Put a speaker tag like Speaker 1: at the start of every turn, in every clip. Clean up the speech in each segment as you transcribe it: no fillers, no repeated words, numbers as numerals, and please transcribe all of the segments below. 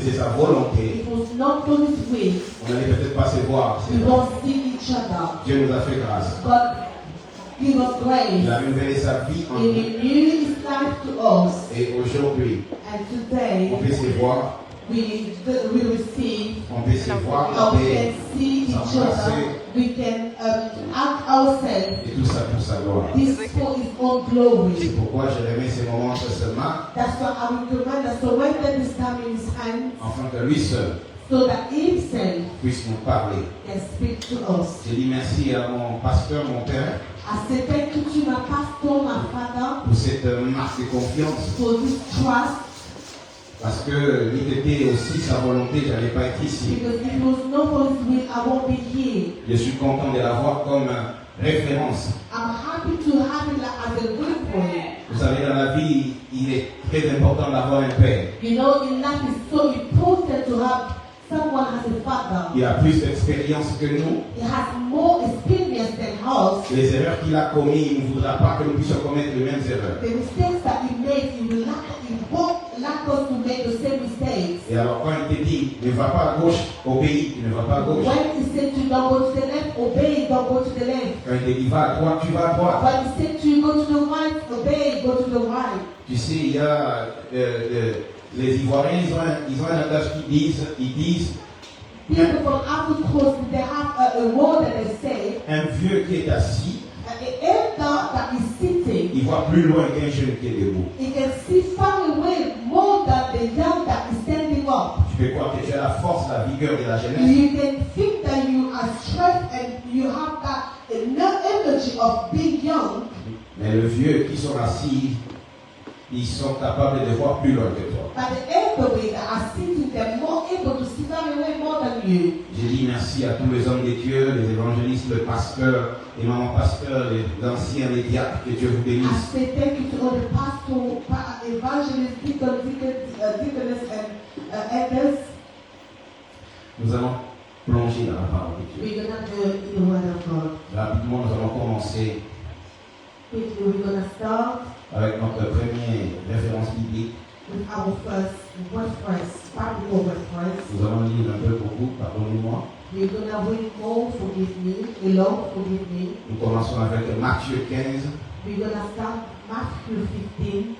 Speaker 1: C'est sa volonté.
Speaker 2: It was not God's will.
Speaker 1: On n'allait peut-être pas se voir.
Speaker 2: We won't see each other.
Speaker 1: Dieu nous a fait grâce.
Speaker 2: God give us grace.
Speaker 1: Il a révélé sa vie en
Speaker 2: He
Speaker 1: nous.
Speaker 2: renewed His life to us.
Speaker 1: Et aujourd'hui,
Speaker 2: And today,
Speaker 1: on peut se voir,
Speaker 2: we receive,
Speaker 1: on peut se voir,
Speaker 2: or
Speaker 1: on
Speaker 2: we
Speaker 1: peut
Speaker 2: can see each other. We can act ourselves.
Speaker 1: et tout ça pour sa gloire.
Speaker 2: This for His own glory.
Speaker 1: C'est pourquoi je remets ces moments seulement,
Speaker 2: That's why I will command us to surrender this time in His hands,
Speaker 1: afin que lui seul
Speaker 2: so that Himself
Speaker 1: puisse nous parler.
Speaker 2: can speak to us.
Speaker 1: Je dis merci à mon pasteur, mon père,
Speaker 2: I say thank you to my pastor, my father,
Speaker 1: pour cette marque de confiance,
Speaker 2: for this trust,
Speaker 1: parce que il était aussi sa volonté, je n'allais pas être ici.
Speaker 2: because if it was not for His will, I won't be here.
Speaker 1: Je suis content de l'avoir comme référence.
Speaker 2: I'm happy to have it as a good boy.
Speaker 1: Vous savez, dans la vie, il est très important d'avoir un père.
Speaker 2: You know, in life it's so important to have someone as a father.
Speaker 1: Il a plus d'expérience que nous.
Speaker 2: He has more experience than us.
Speaker 1: Les erreurs qu'il a commises, il ne voudra pas que nous puissions commettre les mêmes erreurs.
Speaker 2: The mistakes that he made, he won't like us to make the same mistakes.
Speaker 1: Et alors, quand il te dit, ne va pas à gauche, obéis, tu ne vas pas à gauche.
Speaker 2: When he said to you, don't go to the left, obey, don't go to the left.
Speaker 1: Quand il te dit, va à droite, tu vas à droite.
Speaker 2: When he said to you, go to the right, obey, go to the right.
Speaker 1: Tu sais, il y a les Ivoiriens, ils ont un adage ils disent,
Speaker 2: People from Africa Coast, they have a word that they say,
Speaker 1: un vieux qui est assis,
Speaker 2: an elder that is sitting,
Speaker 1: il voit plus loin qu'un jeune qui est debout.
Speaker 2: he can see far away more than the young that is standing up.
Speaker 1: Tu peux croire que tu as la force, la vigueur et la jeunesse.
Speaker 2: You can think that you are strength and you have that energy of being young.
Speaker 1: Mais le vieux qui sont assis, ils sont capables de voir plus loin que toi.
Speaker 2: But the elderly that are sitting, they're more able to see far away more than you.
Speaker 1: Je dis merci à tous les hommes de Dieu, les évangélistes, le pasteur, les mamans pasteurs, les anciens, les diacres, que Dieu vous
Speaker 2: I
Speaker 1: bénisse.
Speaker 2: say thank you to all the pastors, evangelists, deacons, and elders.
Speaker 1: Nous allons plonger dans la parole de Dieu.
Speaker 2: We're going to go in the Word of God.
Speaker 1: Rapidement, nous allons commencer
Speaker 2: Quickly, we're going to start
Speaker 1: avec notre première référence biblique.
Speaker 2: with our first reference, Bible reference.
Speaker 1: Nous allons lire un peu pour vous, pardonnez-moi.
Speaker 2: We're going to read more, forgive me, a lot, forgive me.
Speaker 1: Nous commençons avec Matthieu 15,
Speaker 2: We're going to start Matthew 15.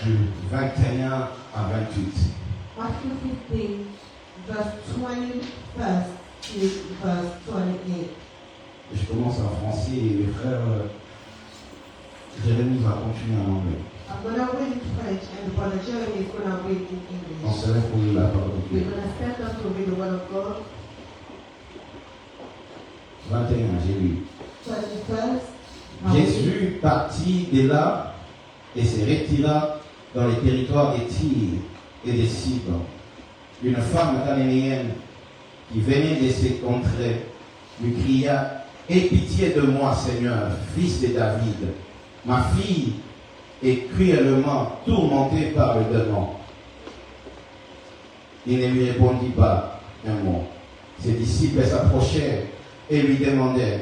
Speaker 1: du 21 à 28.
Speaker 2: Matthew 15, verse 21st to verse 28.
Speaker 1: Je commence en français et le frère Jérémy va continuer en anglais.
Speaker 2: I'm going to read in French and Brother Jeremy is going to read in
Speaker 1: On
Speaker 2: English.
Speaker 1: se lève pour lire la parole de
Speaker 2: We're
Speaker 1: Dieu.
Speaker 2: going to stand up to read the Word of God.
Speaker 1: 21, j'ai lu.
Speaker 2: 21st.
Speaker 1: Jésus partit de là et se retira dans les territoires des Tyr et des Sidon. Une femme cananéenne qui venait de ces contrées lui cria « Aie pitié de moi, Seigneur, fils de David. Ma fille est cruellement tourmentée par le démon. » Il ne lui répondit pas un mot. Ses disciples s'approchèrent et lui demandèrent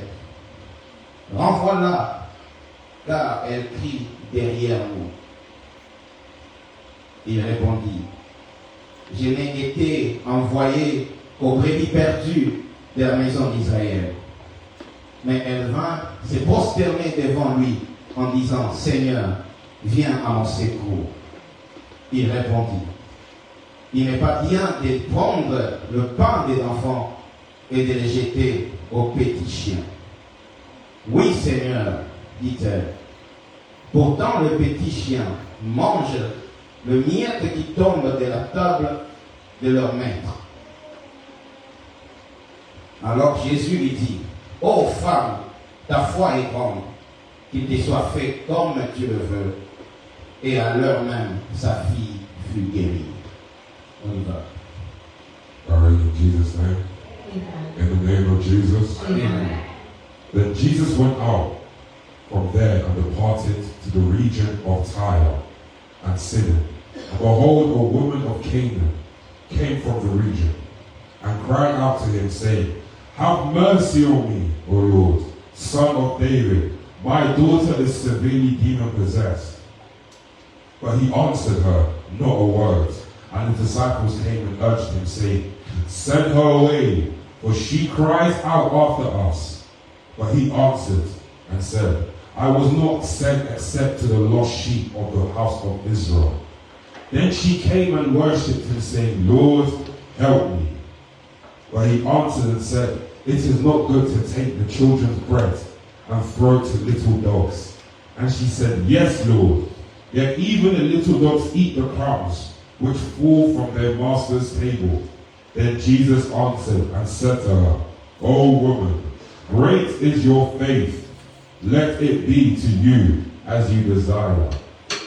Speaker 1: « Renvoie-la, car elle crie derrière nous. » Il répondit « Je n'ai été envoyé qu'aux brebis perdues de la maison d'Israël. » Mais elle vint se prosterner devant lui en disant « Seigneur, viens à mon secours. » Il répondit « Il n'est pas bien de prendre le pain des enfants et de les jeter aux petits chiens. » « Oui, Seigneur, dit-elle. Pourtant, les petits chiens mangent le miette qui tombe de la table de leur maître. » Alors Jésus lui dit, « Ô femme, ta foi est grande, qu'il te soit fait comme tu le veux. » Et à l'heure même, sa fille fut guérie. On y va.
Speaker 3: All right, in Jesus' name.
Speaker 2: Amen.
Speaker 3: In the name of Jesus.
Speaker 2: Amen.
Speaker 3: Then Jesus went out from there and departed to the region of Tyre and Sidon. And behold, a woman of Canaan came from the region and cried out to him, saying, Have mercy on me, O Lord, Son of David. My daughter is severely demon-possessed. But he answered her not a word. And the disciples came and urged him, saying, Send her away, for she cries out after us. But he answered and said, I was not sent except to the lost sheep of the house of Israel. Then she came and worshipped him, saying, Lord, help me. But he answered and said, It is not good to take the children's bread and throw it to little dogs. And she said, Yes, Lord. Yet even the little dogs eat the crumbs which fall from their master's table. Then Jesus answered and said to her, O woman, great is your faith. Let it be to you as you desire.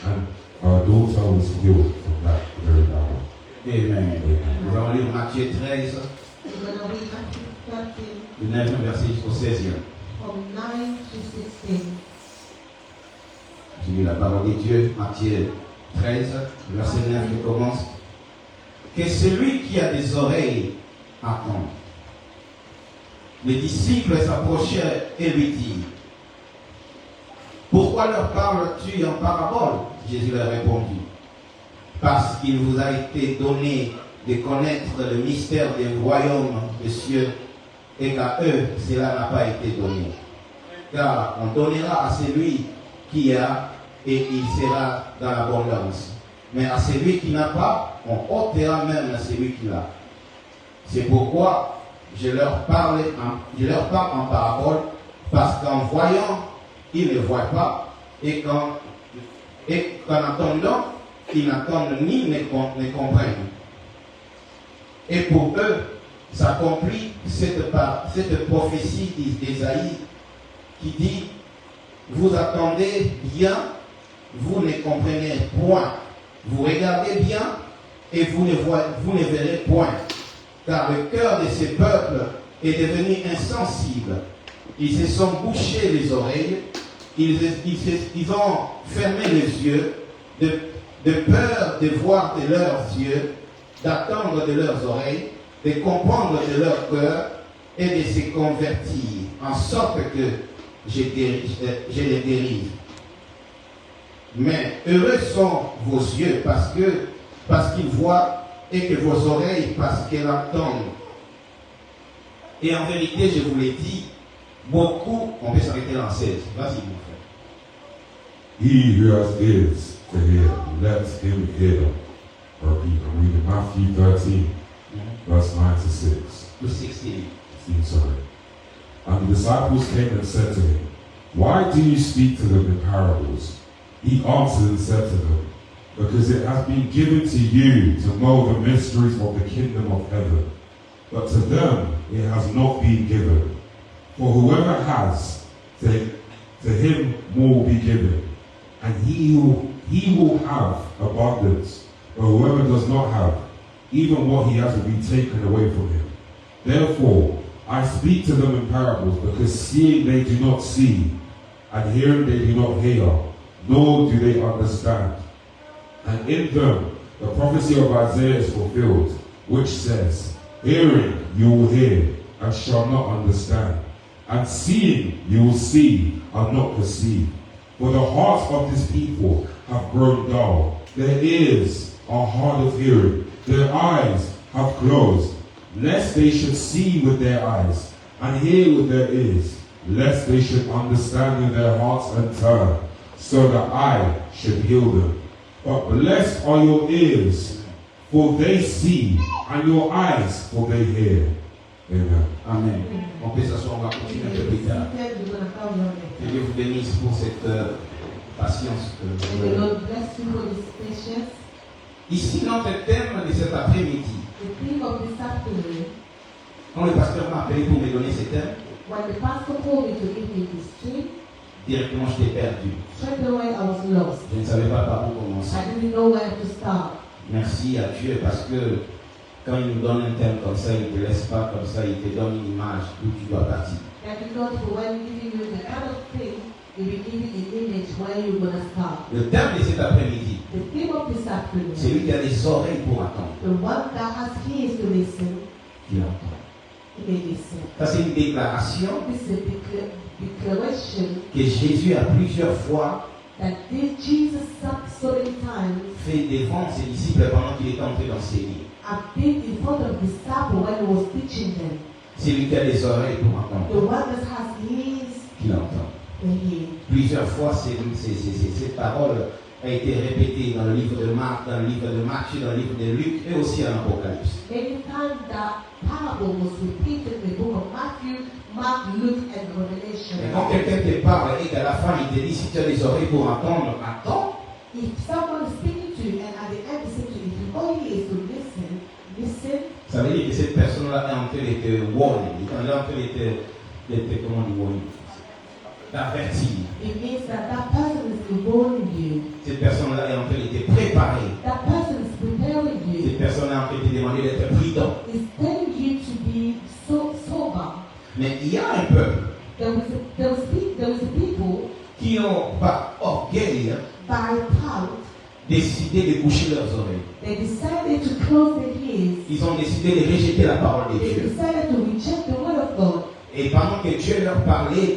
Speaker 3: And her daughter was healed from that very hour.
Speaker 1: Amen. Nous allons lire Matthieu 13,
Speaker 2: We're going to read Matthew 13
Speaker 1: du 9e verset jusqu'au 16e.
Speaker 2: from 9 to 16.
Speaker 1: J'ai lu la parole de Dieu, Matthieu 13, verset 9 qui commence. Que celui qui a des oreilles entende. Les disciples s'approchèrent et lui dirent, Pourquoi leur parles-tu en parabole? Jésus leur répondit, Parce qu'il vous a été donné de connaître le mystère des royaumes des cieux, et qu'à eux cela n'a pas été donné. Car on donnera à celui qui a, et il sera dans l'abondance. Mais à celui qui n'a pas, on ôtera même à celui qui l'a. C'est pourquoi je leur parle en parabole, parce qu'en voyant, ils ne voient pas, et qu'en entendant, ils n'entendent ni ne comprennent. Et pour eux, s'accomplit cette prophétie d'Ésaïe qui dit, vous attendez bien, vous ne comprenez point. Vous regardez bien et vous ne verrez point. Car le cœur de ces peuples est devenu insensible. Ils se sont bouchés les oreilles, ils ont fermé les yeux, de peur de voir de leurs yeux, d'attendre de leurs oreilles, de comprendre de leur cœur et de se convertir, en sorte que je les dérive. Mais heureux sont vos yeux parce qu'ils voient, et que vos oreilles parce qu'elles entendent. Et en vérité, je vous l'ai dit, beaucoup, on peut s'arrêter dans 16. Vas-y, mon frère.
Speaker 3: He who has ears to hear, let him hear. Or I'm reading Matthew 13, verse 9 to 6.
Speaker 1: To 16.
Speaker 3: Sorry. And the disciples came and said to him, Why do you speak to them in parables? He answered and said to them, Because it has been given to you to know the mysteries of the kingdom of heaven, but to them it has not been given. For whoever has, to him more will be given, and he will have abundance. But whoever does not have, even what he has will be taken away from him. Therefore, I speak to them in parables, because seeing they do not see, and hearing they do not hear, nor do they understand. And in them the prophecy of Isaiah is fulfilled, which says, Hearing you will hear, and shall not understand, and seeing you will see, and not perceive. For the hearts of this people have grown dull, their ears are hard of hearing, their eyes have closed, lest they should see with their eyes, and hear with their ears, lest they should understand with their hearts and turn, so that I should heal them. But blessed are your ears, for they see, and your eyes, for they hear. Amen.
Speaker 1: Amen. On peut s'asseoir, on va continuer un peu plus tard. Que Dieu vous bénisse pour cette patience que vous
Speaker 2: May the
Speaker 1: avez.
Speaker 2: Lord bless you for this patience.
Speaker 1: Ici, notre thème de cet après-midi,
Speaker 2: The theme of this afternoon,
Speaker 1: quand le pasteur m'a appelé pour me donner ce thème,
Speaker 2: when the pastor called me to give me this theme,
Speaker 1: directement j'étais perdu.
Speaker 2: straight away I was lost.
Speaker 1: Je ne savais pas par où commencer.
Speaker 2: I didn't know where to start.
Speaker 1: Merci à Dieu parce que quand il nous donne un thème comme ça, il ne te laisse pas comme ça, il te donne une image d'où tu dois partir.
Speaker 2: Thank you God for when giving you the kind of thing, you will give you an image where you're going to start.
Speaker 1: Le thème de cet après-midi,
Speaker 2: The theme of this afternoon,
Speaker 1: celui qui a des oreilles pour entendre,
Speaker 2: the one that has ears to listen,
Speaker 1: qui entend.
Speaker 2: he may listen.
Speaker 1: Ça, c'est une déclaration
Speaker 2: This is a declaration
Speaker 1: que Jésus a plusieurs fois
Speaker 2: that Jesus so many times
Speaker 1: fait devant ses disciples pendant qu'il est en train d'enseigner.
Speaker 2: have been in front of the disciples when he was teaching them.
Speaker 1: C'est lui qui a des oreilles pour
Speaker 2: The
Speaker 1: entendre,
Speaker 2: one that has ears
Speaker 1: qu'il entend.
Speaker 2: to hear.
Speaker 1: Plusieurs fois, cette parole a été répétée dans le livre de Marc, dans le livre de Matthieu, dans le livre de Luc et aussi en Apocalypse.
Speaker 2: Many times that parable was repeated in the book of Matthew, Mark, Luke, and Revelation.
Speaker 1: Et quand quelqu'un te parle et qu'à la fin il te dit si tu as des oreilles pour entendre, attends.
Speaker 2: If someone is speaking to you and at the end they say to you, if your whole ear is to listen, listen,
Speaker 1: Ça veut dire que cette personne-là est en train de te warning, elle est en train de te comment on dit warning, d'avertir.
Speaker 2: it means that that person is warning you.
Speaker 1: Cette personne-là est en train de te préparer.
Speaker 2: That person is preparing you.
Speaker 1: Cette personne-là est en train de te demander d'être prudent.
Speaker 2: Is telling you to be so sober.
Speaker 1: Mais il y a un peuple
Speaker 2: There was a people
Speaker 1: qui ont, par orgueil,
Speaker 2: by power,
Speaker 1: décidé de boucher leurs oreilles.
Speaker 2: they decided to close their ears.
Speaker 1: Ils ont décidé de rejeter la parole de
Speaker 2: They
Speaker 1: Dieu.
Speaker 2: decided to reject the word of God.
Speaker 1: Et pendant que Dieu leur parlait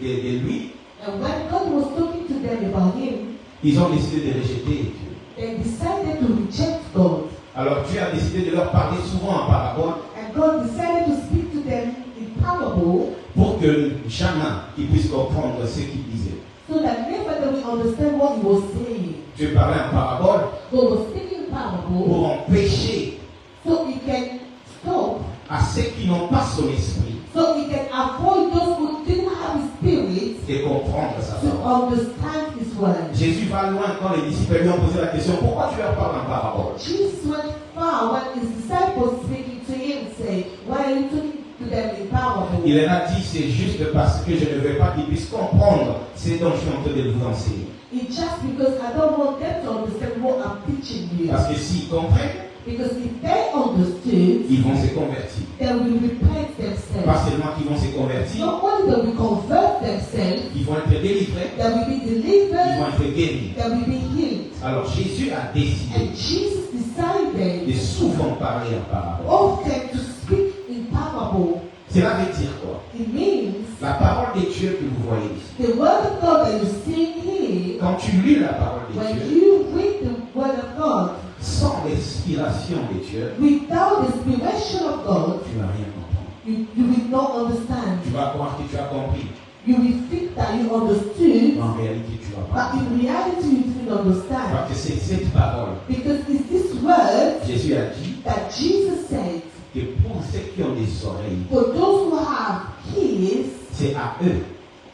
Speaker 1: de lui,
Speaker 2: And when God was talking to them about him,
Speaker 1: ils ont décidé de rejeter Dieu.
Speaker 2: they decided to reject God.
Speaker 1: Alors Dieu a décidé de leur parler souvent en parabole
Speaker 2: And God decided to speak to them in parable
Speaker 1: pour que jamais ils puissent comprendre ce qu'il disait.
Speaker 2: so that never they will understand what he was saying.
Speaker 1: Dieu parlait en parabole
Speaker 2: God was speaking in parable
Speaker 1: pour empêcher
Speaker 2: so he can stop,
Speaker 1: à ceux qui n'ont pas son esprit
Speaker 2: so he can avoid those who didn't have his spirit
Speaker 1: de comprendre sa
Speaker 2: to
Speaker 1: parole.
Speaker 2: understand his word.
Speaker 1: Jésus va loin quand les disciples lui ont posé la question, pourquoi tu leur parles en parabole?
Speaker 2: Jesus went far when his disciples speaking to him say, why are you talking to them in parable?
Speaker 1: Il leur a dit, c'est juste parce que je ne veux pas qu'ils puissent comprendre ce dont je suis en train de vous enseigner.
Speaker 2: It's just because I don't want them to understand what I'm teaching you.
Speaker 1: Parce que s'ils comprennent,
Speaker 2: Because if they understood,
Speaker 1: ils vont se convertir.
Speaker 2: they will repent
Speaker 1: Pas
Speaker 2: themselves.
Speaker 1: seulement qu'ils vont se convertir,
Speaker 2: Not only they will convert themselves,
Speaker 1: ils vont être délivrés,
Speaker 2: they will be
Speaker 1: ils vont
Speaker 2: delivered,
Speaker 1: être guéris.
Speaker 2: they will be healed.
Speaker 1: Alors Jésus a décidé
Speaker 2: And Jesus
Speaker 1: de
Speaker 2: decided
Speaker 1: souvent parler en parabole.
Speaker 2: often to speak in parable.
Speaker 1: Cela veut dire quoi?
Speaker 2: It means
Speaker 1: La parole de Dieu que vous voyez ici.
Speaker 2: the word of God that you see here,
Speaker 1: Quand tu lis la parole de
Speaker 2: when
Speaker 1: Dieu,
Speaker 2: you read the word of God
Speaker 1: sans l'inspiration de Dieu,
Speaker 2: without the inspiration of God,
Speaker 1: tu ne vas rien comprendre.
Speaker 2: you will not understand.
Speaker 1: Tu vas croire que tu as compris.
Speaker 2: You will think that you understood,
Speaker 1: En réalité, tu vas
Speaker 2: but
Speaker 1: pas.
Speaker 2: in reality you didn't understand.
Speaker 1: Parce que c'est cette parole.
Speaker 2: Because it's this word
Speaker 1: Jésus a dit
Speaker 2: that Jesus said,
Speaker 1: que pour ceux qui ont des oreilles,
Speaker 2: for those who have ears,
Speaker 1: c'est à eux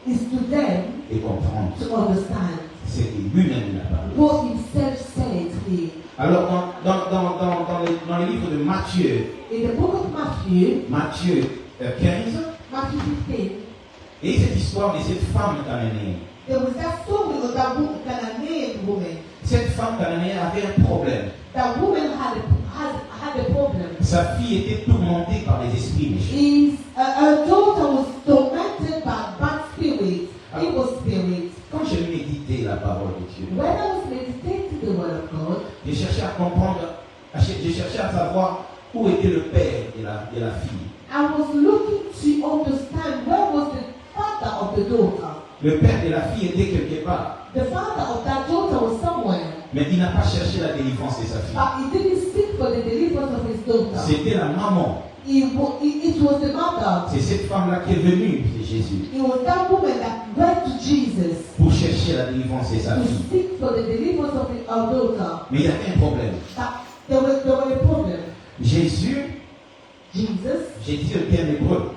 Speaker 2: is to them
Speaker 1: de comprendre
Speaker 2: to understand
Speaker 1: ce que lui-même a parlé.
Speaker 2: what himself said here.
Speaker 1: Alors, dans le livre de Matthieu,
Speaker 2: In the book of Matthew,
Speaker 1: Matthieu 15,
Speaker 2: Matthew 15,
Speaker 1: et cette histoire de cette femme cananéenne.
Speaker 2: there was that story of that Canaan woman.
Speaker 1: Cette femme cananéenne avait un problème.
Speaker 2: That woman had a problem.
Speaker 1: Sa fille était tourmentée par les esprits méchants.
Speaker 2: Her daughter was tormented by bad spirits, evil spirits.
Speaker 1: Quand j'ai médité la parole de Dieu,
Speaker 2: When I was meditating the word of God,
Speaker 1: j'ai cherché à comprendre, j'ai cherché à savoir où était le père de la fille.
Speaker 2: I was looking to understand where was the father of the daughter.
Speaker 1: Le père de la fille était quelque part,
Speaker 2: The father of that daughter was somewhere,
Speaker 1: mais il n'a pas cherché la délivrance de sa fille.
Speaker 2: but he didn't seek for the deliverance of his daughter.
Speaker 1: C'était la maman.
Speaker 2: It was the mother.
Speaker 1: C'est cette femme-là qui est venue de Jésus
Speaker 2: It was that woman that went to Jesus
Speaker 1: pour chercher la délivrance de sa
Speaker 2: to
Speaker 1: fille.
Speaker 2: seek for the deliverance of her daughter.
Speaker 1: Mais il y avait un problème.
Speaker 2: But there was a problem.
Speaker 1: Jésus était un hébreu.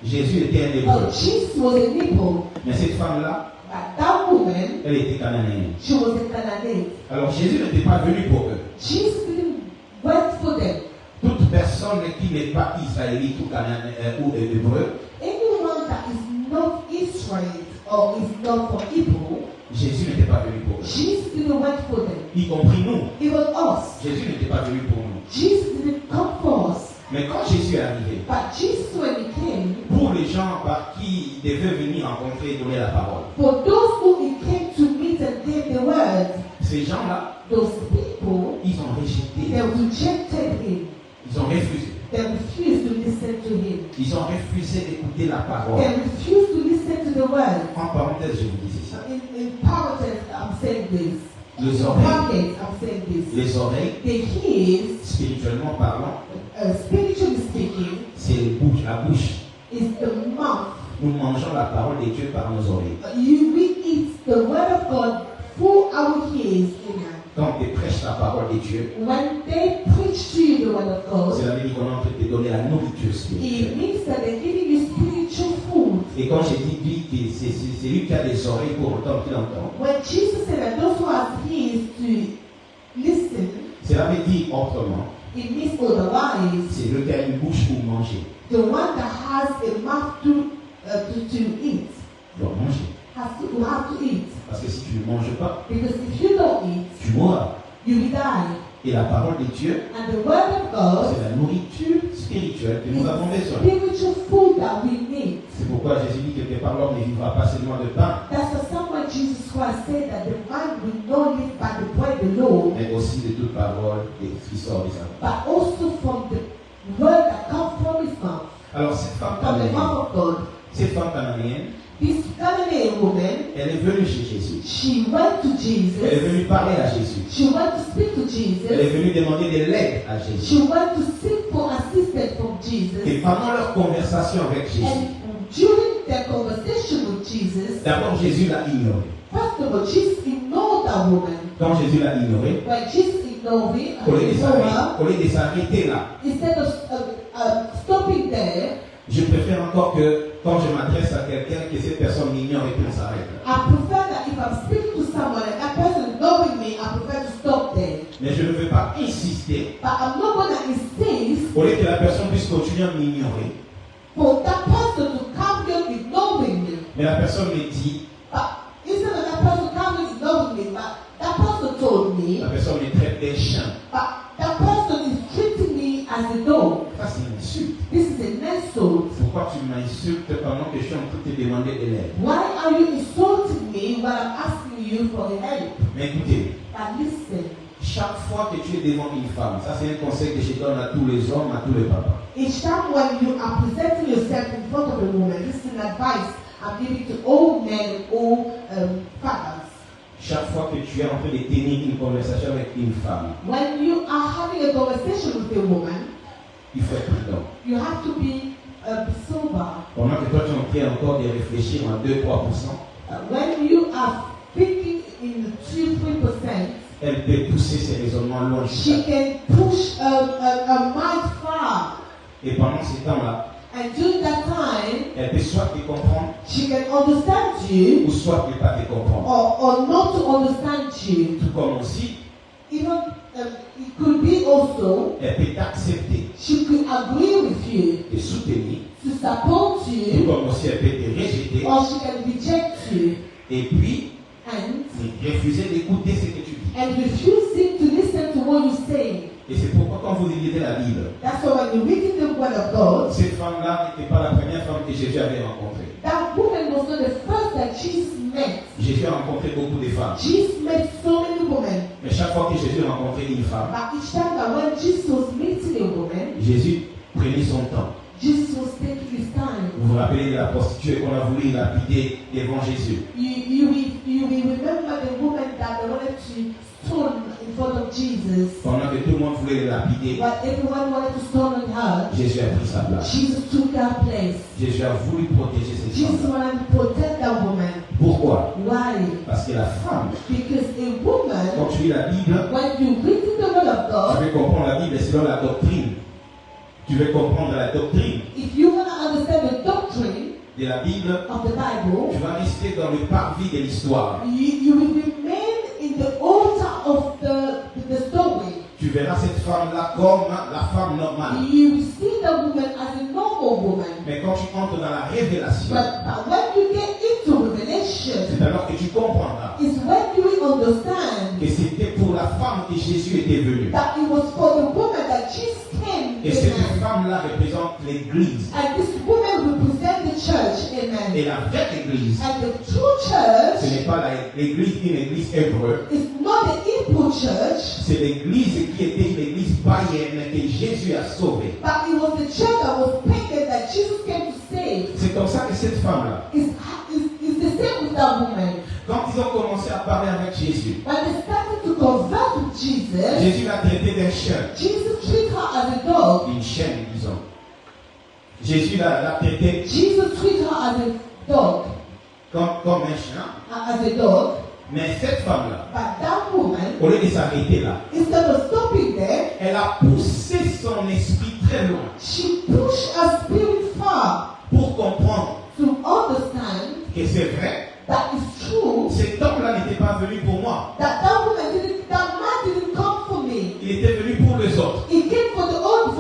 Speaker 1: Jésus était un hébreu.
Speaker 2: Jesus was a Hebrew,
Speaker 1: Mais cette femme-là,
Speaker 2: but that woman,
Speaker 1: elle était cananéenne.
Speaker 2: she was a Canaanite.
Speaker 1: Alors Jésus n'était pas venu pour eux.
Speaker 2: Jesus didn't wait for them.
Speaker 1: Toute personne qui n'est pas israélite ou hébreu,
Speaker 2: Anyone that is not Israel or is not from Hebrew,
Speaker 1: Jésus n'était pas venu pour eux.
Speaker 2: Jesus didn't wait for them.
Speaker 1: Y compris nous.
Speaker 2: Even us.
Speaker 1: Jésus n'était pas venu pour nous.
Speaker 2: Jesus didn't come for us.
Speaker 1: Mais quand Jésus est arrivé,
Speaker 2: But Jesus, when he came,
Speaker 1: pour les gens par qui il devait venir rencontrer et donner la parole,
Speaker 2: for those who he came to meet and give the word,
Speaker 1: ces gens-là,
Speaker 2: those people,
Speaker 1: ils ont rejeté,
Speaker 2: they rejected him.
Speaker 1: ils ont refusé.
Speaker 2: They refused to listen to him.
Speaker 1: Ils ont refusé d'écouter la parole.
Speaker 2: They refused to listen to to the word.
Speaker 1: En parenthèse, je vous dis ceci.
Speaker 2: In parentheses, I'm saying this.
Speaker 1: Les
Speaker 2: In
Speaker 1: oreilles,
Speaker 2: brackets, I'm saying this.
Speaker 1: les oreilles,
Speaker 2: The ears,
Speaker 1: spirituellement parlant,
Speaker 2: spiritually speaking,
Speaker 1: c'est la bouche.
Speaker 2: is the mouth.
Speaker 1: Nous mangeons la parole de Dieu par nos oreilles.
Speaker 2: We eat the word of God through our ears. Amen.
Speaker 1: Quand tu prêches la parole de Dieu,
Speaker 2: When they preach to you the word of God,
Speaker 1: c'est la vie qu'on est en train de te donner la nourriture spirituelle.
Speaker 2: it means that they're giving you spiritual food.
Speaker 1: Et quand j'ai dit lui, c'est lui qui a des oreilles pour entendre qu'il entend.
Speaker 2: When Jesus said that those who have ears to listen,
Speaker 1: Cela veut dire autrement,
Speaker 2: it means otherwise,
Speaker 1: c'est lui qui a une bouche pour manger.
Speaker 2: the one that has a mouth to eat
Speaker 1: doit manger.
Speaker 2: will have to eat.
Speaker 1: Parce que si tu ne manges pas,
Speaker 2: Because if you don't eat,
Speaker 1: tu mourras.
Speaker 2: you will die.
Speaker 1: Et la parole de Dieu,
Speaker 2: And the word of God
Speaker 1: c'est la nourriture spirituelle que
Speaker 2: is
Speaker 1: nous avons besoin.
Speaker 2: spiritual food that we need.
Speaker 1: C'est pourquoi Jésus dit quelque part, l'homme ne vivra pas seulement de pain,
Speaker 2: That's the someone Jesus Christ said that the man will not live by the bread alone,
Speaker 1: mais aussi de toute parole qui sort de sa bouche.
Speaker 2: but also from the word that comes from his mouth,
Speaker 1: Alors cette femme
Speaker 2: from the
Speaker 1: cananéenne,
Speaker 2: mouth of God.
Speaker 1: cette femme cananéenne,
Speaker 2: This Galilean woman,
Speaker 1: elle est venue chez Jésus.
Speaker 2: she went to
Speaker 1: Elle est
Speaker 2: Jesus.
Speaker 1: venue parler à Jésus.
Speaker 2: She went to speak to
Speaker 1: Elle est
Speaker 2: Jesus.
Speaker 1: venue demander de l'aide à Jésus.
Speaker 2: She went to seek for assistance from Jesus.
Speaker 1: Et pendant leur conversation avec Jésus,
Speaker 2: And during their conversation with Jesus,
Speaker 1: d'abord Jésus l'a ignoré.
Speaker 2: first of all, Jesus ignored that woman.
Speaker 1: Quand Jésus l'a ignoré,
Speaker 2: When Jesus ignored it,
Speaker 1: au lieu de
Speaker 2: ignored her,
Speaker 1: s'arrêter- au lieu de s'arrêter là,
Speaker 2: instead of stopping there,
Speaker 1: je préfère encore que quand je m'adresse à quelqu'un, que cette personne m'ignore et qu'on s'arrête là.
Speaker 2: I prefer that if I'm speaking to someone and that person is ignoring me, I prefer to stop there.
Speaker 1: Mais je ne veux pas insister
Speaker 2: But I'm not going to insist
Speaker 1: au lieu que la personne puisse continuer à m'ignorer.
Speaker 2: for that person to carry on ignoring me.
Speaker 1: Mais la personne me dit,
Speaker 2: But instead of that person carry on ignoring me, but that person told me,
Speaker 1: la personne me traite des chiens.
Speaker 2: but that person is treating me as a dog.
Speaker 1: Ça, c'est une insulte.
Speaker 2: This is an insult.
Speaker 1: Pourquoi tu m'insultes pendant que je suis en train de te demander de l'aide?
Speaker 2: Why are you insulting me when I'm asking you for help?
Speaker 1: Mais écoutez,
Speaker 2: But listen,
Speaker 1: chaque fois que tu es devant une femme, ça c'est un conseil que je donne à tous les hommes, à tous les papas.
Speaker 2: each time when you are presenting yourself in front of a woman, this is an advice I'm giving to all men and all fathers.
Speaker 1: Chaque fois que tu es en train de tenir une conversation avec une femme,
Speaker 2: When you are having a conversation with a woman,
Speaker 1: il faut être prudent.
Speaker 2: you have to be sober.
Speaker 1: Pendant que toi tu es en train encore de réfléchir en 2-3%,
Speaker 2: When you are thinking in 2-3%,
Speaker 1: elle peut pousser ses raisonnements loin.
Speaker 2: she can push a mind far.
Speaker 1: Et pendant ce temps-là,
Speaker 2: And during that time,
Speaker 1: elle peut soit te comprendre,
Speaker 2: she can understand you
Speaker 1: ou soit ne pas te comprendre.
Speaker 2: or not to understand you.
Speaker 1: Tout comme aussi,
Speaker 2: Even it could be also
Speaker 1: elle peut t'accepter,
Speaker 2: she could agree with you,
Speaker 1: te soutenir,
Speaker 2: to support
Speaker 1: tout
Speaker 2: you,
Speaker 1: comme aussi elle peut te rejeter,
Speaker 2: or she can reject you
Speaker 1: et puis
Speaker 2: and
Speaker 1: refuser d'écouter ce que tu dis.
Speaker 2: refusing to listen to what you say.
Speaker 1: Et c'est pourquoi quand vous lisez la Bible,
Speaker 2: That's why when you're reading the word of God,
Speaker 1: cette femme-là n'était pas la première femme que Jésus avait rencontrée.
Speaker 2: that woman was not the first that Jesus met.
Speaker 1: Jésus a rencontré beaucoup de femmes.
Speaker 2: Jesus met so many women.
Speaker 1: Mais chaque fois que Jésus rencontrait une femme,
Speaker 2: But each time that when Jesus was meeting a woman,
Speaker 1: Jésus prenait son temps.
Speaker 2: Jesus was taking his time.
Speaker 1: Vous vous rappelez de la prostituée qu'on a voulu lapider devant Jésus.
Speaker 2: You will remember the woman that they wanted to stone in front of Jesus.
Speaker 1: Pendant que tout le monde voulait le lapider,
Speaker 2: But everyone wanted to stone her.
Speaker 1: Jésus a pris sa place.
Speaker 2: Jesus took her place.
Speaker 1: Jésus a voulu protéger cette
Speaker 2: Jesus
Speaker 1: femme.
Speaker 2: wanted to protect that woman.
Speaker 1: Pourquoi?
Speaker 2: Why?
Speaker 1: Parce que la femme,
Speaker 2: Because a woman,
Speaker 1: quand tu lis la Bible,
Speaker 2: when you read the word of
Speaker 1: tu
Speaker 2: God,
Speaker 1: veux comprendre la Bible selon la doctrine. Tu veux comprendre la doctrine
Speaker 2: if you want to understand the doctrine
Speaker 1: de la Bible,
Speaker 2: of the Bible,
Speaker 1: tu vas rester dans le parvis de l'histoire.
Speaker 2: you will remain in the altar of the story.
Speaker 1: Tu verras cette femme-là comme la femme normale.
Speaker 2: You will see the woman as a normal woman.
Speaker 1: Mais quand tu entres dans la révélation,
Speaker 2: But when you get into revelation,
Speaker 1: c'est alors que tu comprendras
Speaker 2: is when you will understand
Speaker 1: que c'était pour la femme que Jésus était venu.
Speaker 2: that it was for the woman that Jesus came.
Speaker 1: Et cette
Speaker 2: Amen.
Speaker 1: femme-là représente l'Église.
Speaker 2: And this woman represents the church. Amen.
Speaker 1: Et la vraie Église,
Speaker 2: And the true church
Speaker 1: ce n'est pas l'Église une Église hébreu.
Speaker 2: is not the Hebrew church,
Speaker 1: C'est l'Église qui était une Église païenne que Jésus a sauvée.
Speaker 2: but it was the church that was pagan that Jesus came to save.
Speaker 1: C'est comme ça que cette femme-là,
Speaker 2: It's that woman.
Speaker 1: Quand ils ont commencé à parler avec Jésus,
Speaker 2: When they started to converse with Jesus,
Speaker 1: Jésus l'a traité d'un chien.
Speaker 2: Jesus treated her as a dog.
Speaker 1: Une chienne, disons. Jésus l'a traité
Speaker 2: Jesus treated her as a dog,
Speaker 1: comme un chien.
Speaker 2: as a dog.
Speaker 1: Mais cette femme-là,
Speaker 2: But that woman,
Speaker 1: au lieu de s'arrêter là,
Speaker 2: instead of stopping there,
Speaker 1: elle a poussé son esprit très loin
Speaker 2: she pushed her spirit far
Speaker 1: pour comprendre
Speaker 2: to understand
Speaker 1: que c'est vrai.
Speaker 2: that it's true
Speaker 1: Cet homme-là n'était pas venu pour moi.
Speaker 2: that that man didn't come for me.
Speaker 1: Il était venu pour les autres.
Speaker 2: He came for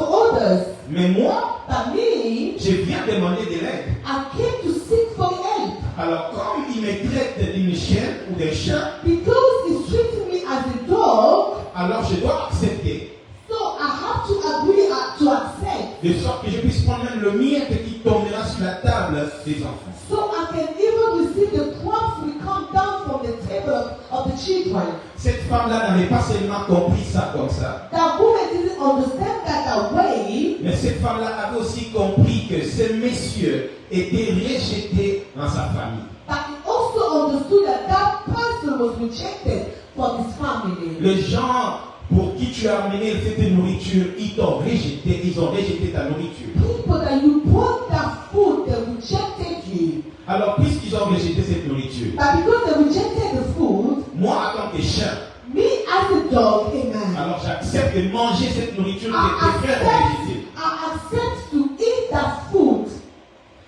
Speaker 2: others.
Speaker 1: Mais moi,
Speaker 2: But me,
Speaker 1: je viens demander de l'aide.
Speaker 2: I came to seek for help
Speaker 1: Alors, comme il me traite d'une chienne ou d'un chien,
Speaker 2: because he's treating me as a dog.
Speaker 1: alors je dois accepter.
Speaker 2: So I have to agree to accept.
Speaker 1: De sorte que je puisse prendre même le mien qui tombera sur la table des enfants.
Speaker 2: So I can even receive the crumbs will come down from the table of the children.
Speaker 1: Cette femme-là n'avait pas seulement compris ça comme ça,
Speaker 2: That woman didn't understand that way,
Speaker 1: mais cette femme-là avait aussi compris que ce monsieur était rejeté dans sa famille.
Speaker 2: but he also understood that person was rejected from his family.
Speaker 1: Les gens pour qui tu as amené cette nourriture, ils t'ont rejeté, ils ont rejeté ta nourriture.
Speaker 2: People that you brought that food, they rejected you.
Speaker 1: Alors, puisqu'ils ont rejeté cette nourriture,
Speaker 2: But because they rejected the food,
Speaker 1: moi, en tant que chien,
Speaker 2: me as a dog, amen,
Speaker 1: alors j'accepte de manger cette nourriture que tes frères ont rejetée.
Speaker 2: I accept to eat that food.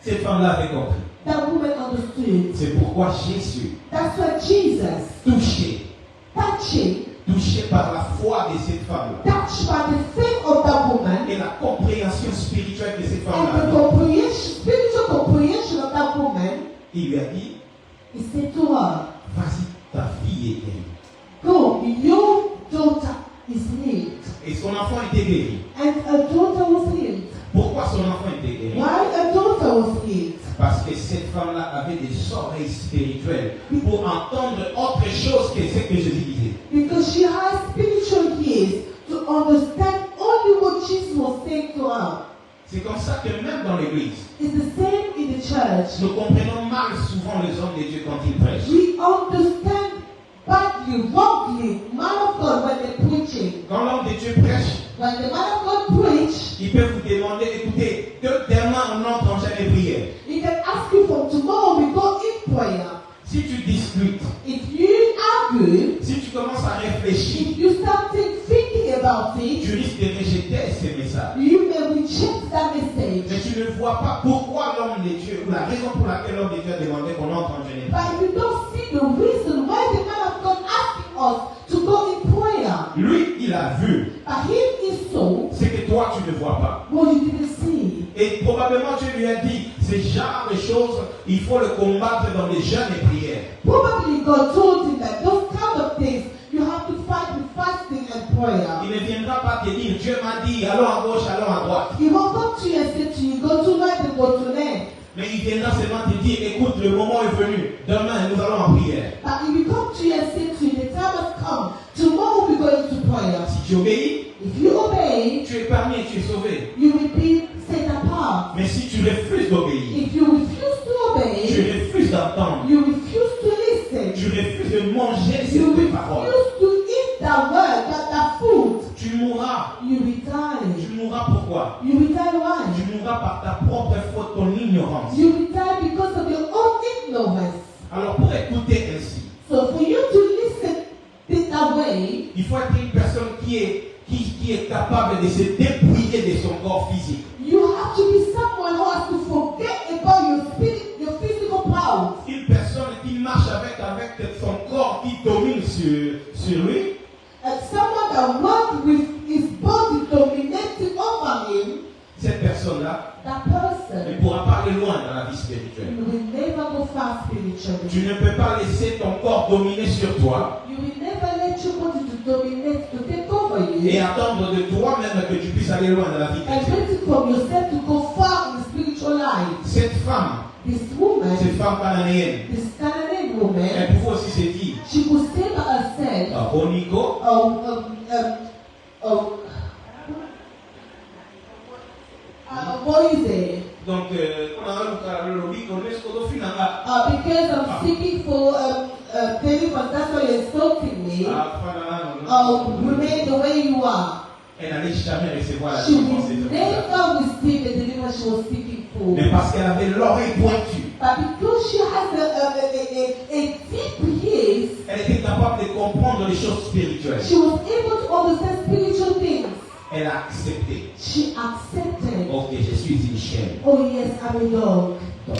Speaker 1: Cette femme-là avait compris.
Speaker 2: That woman understood.
Speaker 1: C'est pourquoi Jésus,
Speaker 2: That's why Jesus,
Speaker 1: touché par la foi de cette femme-là,
Speaker 2: touched by the faith of that woman
Speaker 1: et la compréhension spirituelle de cette
Speaker 2: and the
Speaker 1: femme-là,
Speaker 2: spiritual comprehension of that woman,
Speaker 1: il lui a dit,
Speaker 2: he said to her,
Speaker 1: vas-y, ta fille est guérie.
Speaker 2: go, your daughter is healed.
Speaker 1: Et son enfant était guéri.
Speaker 2: And her daughter was healed.
Speaker 1: Pourquoi son enfant était guéri?
Speaker 2: Why her daughter was healed?
Speaker 1: Parce que cette femme-là avait des oreilles spirituelles pour entendre autre chose que ce que Jésus disait.
Speaker 2: Because she has spiritual ears to understand only what Jesus was saying to her.
Speaker 1: C'est comme ça que même dans l'église,
Speaker 2: It's the same in the church.
Speaker 1: nous comprenons mal souvent les hommes de Dieu quand ils prêchent.
Speaker 2: We understand badly, wrongly, man of God when they're preaching.
Speaker 1: Quand l'homme de Dieu prêche,
Speaker 2: When the man of God preach,
Speaker 1: il peut vous demander, écoutez, demain on entre en jamais prière.
Speaker 2: he can ask you from tomorrow we go in prayer.
Speaker 1: Si tu discutes,
Speaker 2: If you argue,
Speaker 1: si tu commences à réfléchir,
Speaker 2: if you start thinking about it,
Speaker 1: tu risques de rejeter ces messages.
Speaker 2: you may reject that message.
Speaker 1: Mais tu ne vois pas pourquoi l'homme de Dieu, ou la raison pour laquelle l'homme de Dieu a demandé qu'on entre en jeûne.
Speaker 2: But if you don't see the reason why the man of God asking us to go in prayer,
Speaker 1: Lui, il a vu
Speaker 2: but him is so,
Speaker 1: ce que toi tu ne vois pas.
Speaker 2: what you didn't see.
Speaker 1: Et probablement tu lui as dit, ce genre de choses, il faut le combattre dans les jeûnes et prières.
Speaker 2: Probably God told him that those kind of things you have to fight with fasting and prayer.
Speaker 1: Il ne viendra pas te dire, Dieu m'a dit, allons à gauche, allons à droite.
Speaker 2: He won't come to you and say to you, go to right and go to left.
Speaker 1: Mais il viendra seulement te dire, écoute, le moment est venu, demain nous allons en prière.
Speaker 2: But if he come to you and say to you, the time has come, tomorrow we go into prayer.
Speaker 1: Si tu obéis,
Speaker 2: If you obey,
Speaker 1: tu es parmi et tu es sauvé.
Speaker 2: you will be set apart.
Speaker 1: Mais si tu refuses d'obéir,
Speaker 2: If you refuse to
Speaker 1: tu
Speaker 2: obey,
Speaker 1: refuses d'entendre,
Speaker 2: you refuse to listen,
Speaker 1: tu refuses de manger
Speaker 2: you
Speaker 1: cette parole,
Speaker 2: refuse to eat that word, that food,
Speaker 1: tu mourras.
Speaker 2: you will die.
Speaker 1: Tu mourras pourquoi?
Speaker 2: You will die why?
Speaker 1: Tu mourras par ta propre faute, ton ignorance.
Speaker 2: You will die because of your own ignorance.
Speaker 1: Alors pour écouter ainsi,
Speaker 2: So for you to listen that way,
Speaker 1: il faut être une personne qui est capable de se dépouiller de son corps physique.
Speaker 2: you have to be someone who has to forget about your spirit, your physical powers.
Speaker 1: Une personne qui marche avec son corps qui domine sur lui.
Speaker 2: And someone that works with his body dominating over him,
Speaker 1: Cette personne-là
Speaker 2: that
Speaker 1: ne
Speaker 2: person,
Speaker 1: pourra pas aller loin dans la vie spirituelle.
Speaker 2: you will never go far spiritually.
Speaker 1: Tu ne peux pas laisser ton corps dominer sur toi
Speaker 2: You will never let your body to dominate, to take over you,
Speaker 1: et attendre de toi-même que tu puisses aller loin dans la vie
Speaker 2: and
Speaker 1: chrétienne.
Speaker 2: wait from yourself to go far in spiritual life.
Speaker 1: Cette femme cananéenne,
Speaker 2: this Canadian woman,
Speaker 1: elle pouvait aussi se dire,
Speaker 2: she could say by herself,
Speaker 1: oh Nico,
Speaker 2: what is it?
Speaker 1: Donc, on a le lobby, on est sur le final.
Speaker 2: Because I'm seeking for deliverance, that's why you're insulting me. Remain the way you are.
Speaker 1: Elle n'allait jamais recevoir la
Speaker 2: She
Speaker 1: délivrance
Speaker 2: will
Speaker 1: de cette femme.
Speaker 2: never receive the deliverance she was seeking for.
Speaker 1: Mais parce qu'elle avait l'oreille pointue,
Speaker 2: But because she has a deep ears,
Speaker 1: elle était capable de comprendre les choses spirituelles.
Speaker 2: she was able to understand spiritual things.
Speaker 1: Elle a accepté.
Speaker 2: She accepted.
Speaker 1: Ok, je suis une chienne.
Speaker 2: Oh yes, I'm a dog.
Speaker 1: Donc,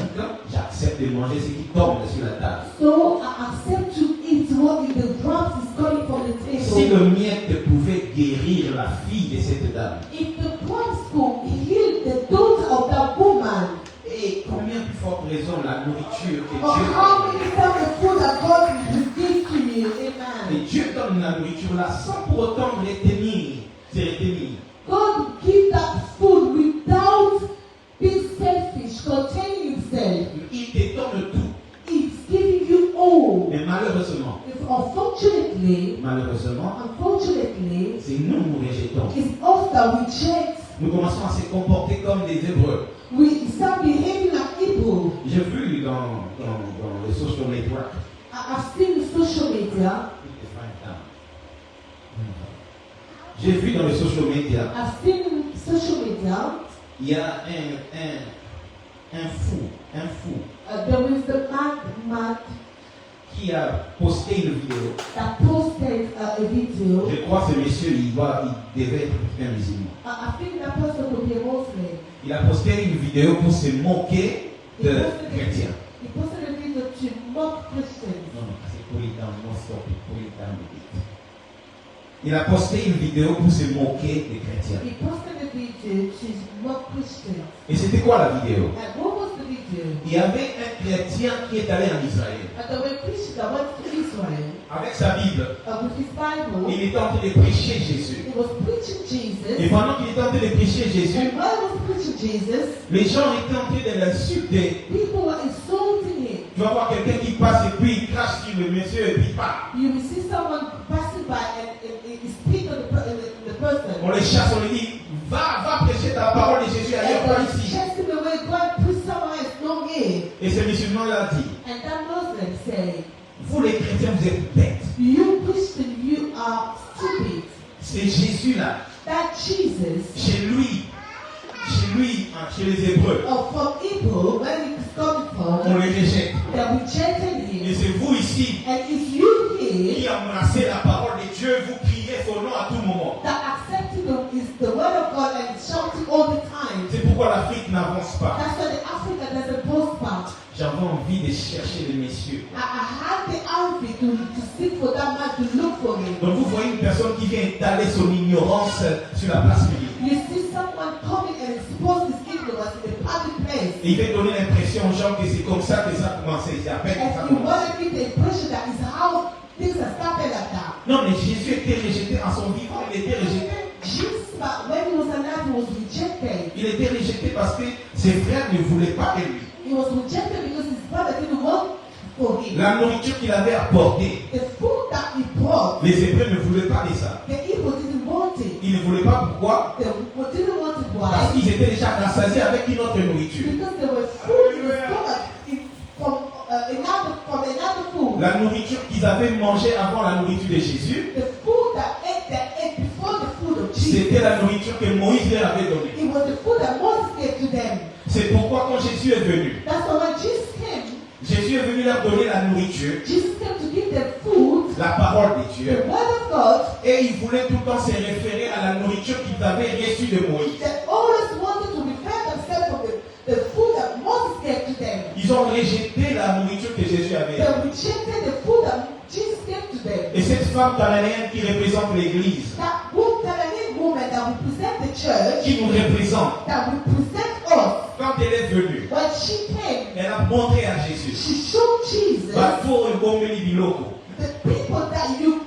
Speaker 1: j'accepte de manger ce qui tombe sur la table.
Speaker 2: So I accept to eat what if the drops is coming from the
Speaker 1: Si
Speaker 2: table.
Speaker 1: le miette pouvait guérir la fille de cette dame,
Speaker 2: If the drops could heal the daughter of that woman,
Speaker 1: et combien plus forte raison la nourriture que
Speaker 2: or
Speaker 1: Dieu
Speaker 2: how
Speaker 1: donne.
Speaker 2: many times the food that God will give to you,
Speaker 1: Et
Speaker 2: amen.
Speaker 1: Dieu donne la nourriture là sans pour autant retenir, se retenir.
Speaker 2: God will give that food without being selfish, containing himself.
Speaker 1: Il te donne tout.
Speaker 2: It's giving you all.
Speaker 1: Mais malheureusement,
Speaker 2: If unfortunately,
Speaker 1: c'est nous rejetons.
Speaker 2: it's us that reject.
Speaker 1: Nous commençons à se comporter comme des Hébreux.
Speaker 2: We start behaving like Hebrew.
Speaker 1: J'ai vu dans les social networks,
Speaker 2: I've seen social media.
Speaker 1: j'ai vu dans les social media,
Speaker 2: I've seen social media.
Speaker 1: il y a un fou
Speaker 2: There is the man
Speaker 1: qui a posté une vidéo.
Speaker 2: that posted a video.
Speaker 1: Je crois que ce monsieur, il devait être un musulman.
Speaker 2: I think that person could be a Muslim.
Speaker 1: Il a posté une vidéo pour se moquer de chrétiens.
Speaker 2: He posted a video to mock Christians.
Speaker 1: Non, c'est pour les dames, non, stop, pour les dames de Dieu. Il a posté une vidéo pour se moquer des chrétiens.
Speaker 2: He posted a video to mock Christians.
Speaker 1: Et c'était quoi la vidéo?
Speaker 2: And what was the video?
Speaker 1: Il y avait un chrétien qui est allé en Israël.
Speaker 2: And there were Christians that went to Israel
Speaker 1: Avec sa Bible,
Speaker 2: with his Bible.
Speaker 1: il était en train de prêcher Jésus.
Speaker 2: He was preaching
Speaker 1: Et
Speaker 2: Jesus.
Speaker 1: pendant qu'il était en train de prêcher Jésus,
Speaker 2: And while he was preaching Jesus,
Speaker 1: les gens étaient en train de l'insulter.
Speaker 2: people were insulting him.
Speaker 1: Tu vas voir quelqu'un qui passe et puis il crache sur le monsieur et puis part.
Speaker 2: You will see someone passing by and speak on the person.
Speaker 1: On les chasse, on lui dit, va prêcher ta parole de Jésus ailleurs, pas
Speaker 2: And
Speaker 1: ici.
Speaker 2: chase him away, go and preach somewhere else, not here.
Speaker 1: Et ce musulman l'a dit,
Speaker 2: And that Muslim said,
Speaker 1: vous les chrétiens, vous êtes bêtes.
Speaker 2: you Christian, you are stupid.
Speaker 1: C'est Jésus là,
Speaker 2: That Jesus,
Speaker 1: chez lui, chez les Hébreux,
Speaker 2: from Hebrew, where he's coming
Speaker 1: on
Speaker 2: from,
Speaker 1: les rejette.
Speaker 2: that rejected
Speaker 1: Et
Speaker 2: him.
Speaker 1: c'est vous ici
Speaker 2: And it's you here
Speaker 1: qui embrassez la parole de Dieu, vous criez son nom à tout moment.
Speaker 2: that accepting the word of God and shouting all the time.
Speaker 1: C'est pourquoi l'Afrique n'avance pas.
Speaker 2: That's why the Africa doesn't prosper.
Speaker 1: J'avais envie de chercher les messieurs.
Speaker 2: I had the envy to seek for that man, to look for him.
Speaker 1: Donc vous voyez une personne qui vient étaler son ignorance sur la place publique.
Speaker 2: You see someone coming and expose his ignorance in the public place.
Speaker 1: Et il veut donner l'impression aux gens que c'est comme ça que ça a commencé. C'est à peine que ça a
Speaker 2: And you
Speaker 1: commencé.
Speaker 2: want to give the impression that is how things are started like that.
Speaker 1: Non, mais Jésus était rejeté en son vivant. Il était rejeté.
Speaker 2: Jesus, when he was alive, he was rejected.
Speaker 1: Il était rejeté parce que ses frères ne voulaient pas de lui.
Speaker 2: He was rejected because his brother didn't want for him.
Speaker 1: La nourriture qu'il avait apportée,
Speaker 2: The food that he brought,
Speaker 1: les Hébreux ne voulaient pas de ça.
Speaker 2: the Igbo didn't want it.
Speaker 1: Ils ne voulaient pas pourquoi?
Speaker 2: They didn't want it.
Speaker 1: Parce
Speaker 2: Why?
Speaker 1: qu'ils étaient déjà rassasiés avec une autre nourriture.
Speaker 2: Because there was food in the stomach from another food.
Speaker 1: La nourriture qu'ils avaient mangée avant la nourriture de Jésus,
Speaker 2: The food that ate before the food of Jesus.
Speaker 1: c'était la nourriture que Moïse leur avait donnée.
Speaker 2: It was the food that Moses gave to them.
Speaker 1: C'est pourquoi quand Jésus est venu,
Speaker 2: That's why when Jesus came,
Speaker 1: Jésus est venu leur donner la nourriture,
Speaker 2: Jesus came to give them food,
Speaker 1: la parole de
Speaker 2: the
Speaker 1: Dieu.
Speaker 2: word of God.
Speaker 1: Et il voulait tout le temps se référer à la nourriture qu'ils avaient reçue de Moïse.
Speaker 2: They always wanted to refer themselves from the food that Moses gave to them.
Speaker 1: Ils ont rejeté la nourriture que Jésus avait.
Speaker 2: They rejected the food that Jesus gave to them.
Speaker 1: Et cette femme cananéenne qui représente l'Église,
Speaker 2: That woman that represent the church,
Speaker 1: qui nous représente,
Speaker 2: that represent us,
Speaker 1: quand elle est venue,
Speaker 2: when she came,
Speaker 1: elle a montré à Jésus.
Speaker 2: she showed Jesus
Speaker 1: Bateau et Bomeli Biloko.
Speaker 2: the people that you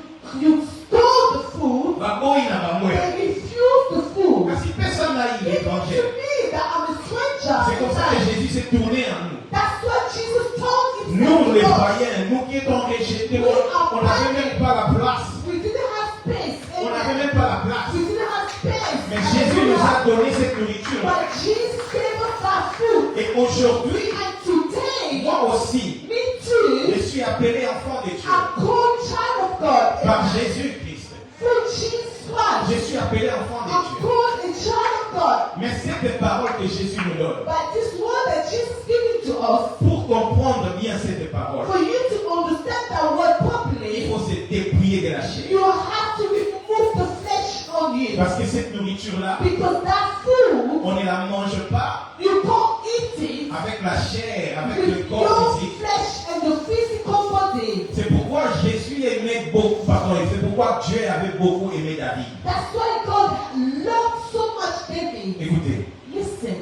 Speaker 2: stole the food,
Speaker 1: Bateau ina bamwe.
Speaker 2: they refused the food.
Speaker 1: Kasi personne n'a eu
Speaker 2: Even to
Speaker 1: étranger.
Speaker 2: me, that I'm a stranger.
Speaker 1: C'est comme ça que Jésus s'est tourné à nous.
Speaker 2: That's what Jesus told himself.
Speaker 1: Nous, les
Speaker 2: to us.
Speaker 1: païens, nous qui étions rejetés, on n'avait même pas la place.
Speaker 2: We didn't have space.
Speaker 1: On n'avait même pas la place.
Speaker 2: We didn't have space.
Speaker 1: Mais Jésus nous a donné cette nourriture.
Speaker 2: But Jesus gave us that food.
Speaker 1: Et aujourd'hui,
Speaker 2: And today,
Speaker 1: moi aussi,
Speaker 2: me too,
Speaker 1: je suis appelé enfant de Dieu
Speaker 2: are called child of God.
Speaker 1: par Jésus-Christ.
Speaker 2: Through Jesus Christ,
Speaker 1: Je suis appelé enfant de
Speaker 2: are
Speaker 1: Dieu.
Speaker 2: called a child of God.
Speaker 1: Mais cette parole que Jésus nous donne,
Speaker 2: But this word that Jesus giving to us,
Speaker 1: pour comprendre bien cette parole,
Speaker 2: for you to understand that word
Speaker 1: il
Speaker 2: properly,
Speaker 1: faut se dépouiller de la chair.
Speaker 2: you have to remove the flesh on you.
Speaker 1: Parce que cette nourriture-là,
Speaker 2: Because that food,
Speaker 1: on ne la mange pas
Speaker 2: you can't eat it
Speaker 1: avec la chair, avec le
Speaker 2: with
Speaker 1: corps
Speaker 2: your
Speaker 1: physique.
Speaker 2: flesh and the physical body.
Speaker 1: C'est pourquoi Jésus aimait beaucoup, pardon, c'est pourquoi Dieu avait beaucoup aimé David.
Speaker 2: That's why God loved so much David.
Speaker 1: Écoutez,
Speaker 2: Listen,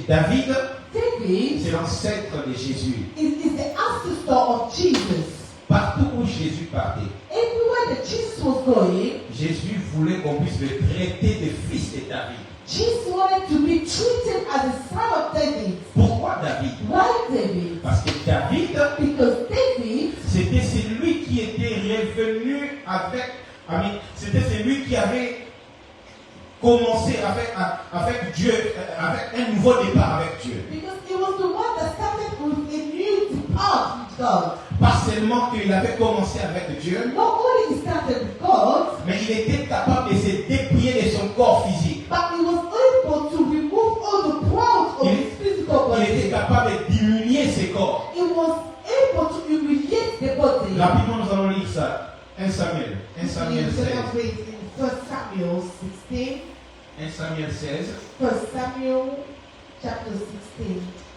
Speaker 1: David,
Speaker 2: David
Speaker 1: c'est l'ancêtre de Jésus.
Speaker 2: is the ancestor of Jesus.
Speaker 1: Partout où Jésus partait,
Speaker 2: Everywhere that Jesus was going,
Speaker 1: Jésus voulait qu'on puisse le traiter de fils de David.
Speaker 2: Jesus wanted to be treated as a son of David.
Speaker 1: Pourquoi David?
Speaker 2: Why David?
Speaker 1: Parce que David,
Speaker 2: Because David,
Speaker 1: c'était celui qui était revenu c'était celui qui avait commencé avec Dieu, avec un nouveau départ avec Dieu.
Speaker 2: because he was the one that started with a new depart with God.
Speaker 1: Pas seulement qu'il avait commencé avec Dieu,
Speaker 2: Not only he started with God,
Speaker 1: mais il était capable de se dépouiller de son corps physique.
Speaker 2: but he was able to remove all the crowds of his physical
Speaker 1: Il était
Speaker 2: body.
Speaker 1: capable de diminuer ses corps.
Speaker 2: He was able to humiliate the body.
Speaker 1: Rapidement, nous allons lire ça. 1 Samuel 16.
Speaker 2: In 1 Samuel 16.
Speaker 1: 1 Samuel 16.
Speaker 2: 1 Samuel chapter 16.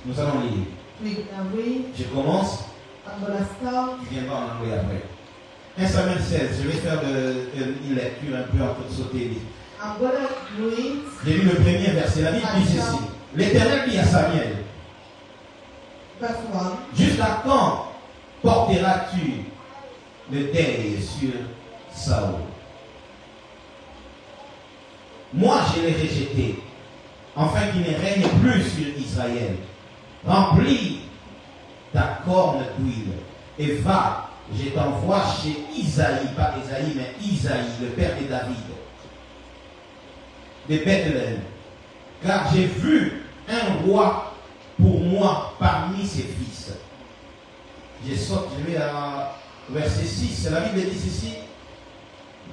Speaker 1: Nous allons lire.
Speaker 2: We're gonna read.
Speaker 1: Je commence.
Speaker 2: I'm gonna start.
Speaker 1: Tu viendras en anglais après. 1 Samuel 16. Je vais faire une lecture un peu en train de sauter.
Speaker 2: I'm gonna read
Speaker 1: J'ai lu le premier verset. La Bible dit ceci. L'Éternel dit à Samuel,
Speaker 2: verse 1.
Speaker 1: jusqu'à quand porteras-tu le deuil sur Saül? Moi, je l'ai rejeté, afin qu'il ne règne plus sur Israël. Remplis ta corne d'huile et va, je t'envoie chez Isaïe, pas Isaïe, mais Isaïe, le père de David, de Bethléem. Car j'ai vu un roi pour moi parmi ses fils. Je vais à verset 6. La Bible dit ceci.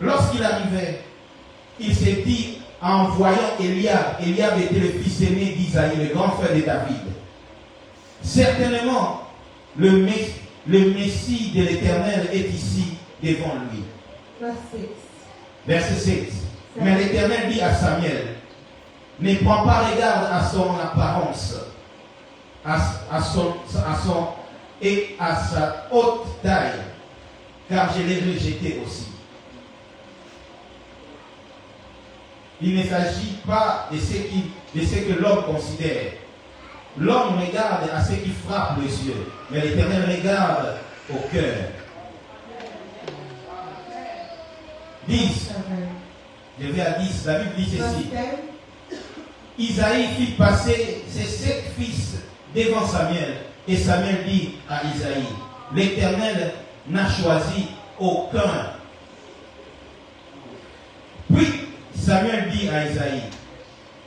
Speaker 1: Lorsqu'il arrivait, il s'est dit en voyant Eliab. Eliab était le fils aîné d'Isaïe, le grand frère de David. Certainement, le Messie de l'Éternel est ici devant lui.
Speaker 2: Verse 6.
Speaker 1: Verset 6. Mais l'Éternel dit à Samuel, ne prends pas regard à son apparence, à sa haute taille, car je l'ai rejeté aussi. Il ne s'agit pas de ce que l'homme considère. L'homme regarde à ce qui frappe les yeux, mais l'Éternel regarde au cœur. 10. Je vais à 10. La Bible dit ceci. Isaïe fit passer ses 7 fils devant Samuel. Et Samuel dit à Isaïe, l'Éternel n'a choisi aucun. Puis Samuel dit à Isaïe,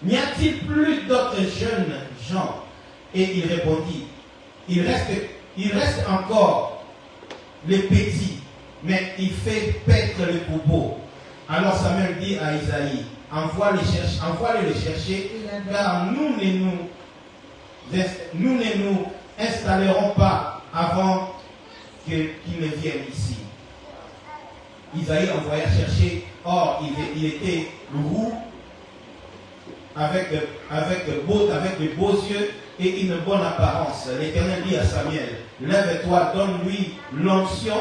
Speaker 1: n'y a-t-il plus d'autres jeunes gens? Et il répondit, il reste encore les petits, mais il fait paître le troupeau. Alors Samuel dit à Isaïe, envoie-les le chercher, car nous ne nous installerons pas avant qu'ils ne viennent ici. Isaïe envoya chercher, or il était roux, avec de beaux yeux et une bonne apparence. L'Éternel dit à Samuel, lève-toi, donne-lui l'onction.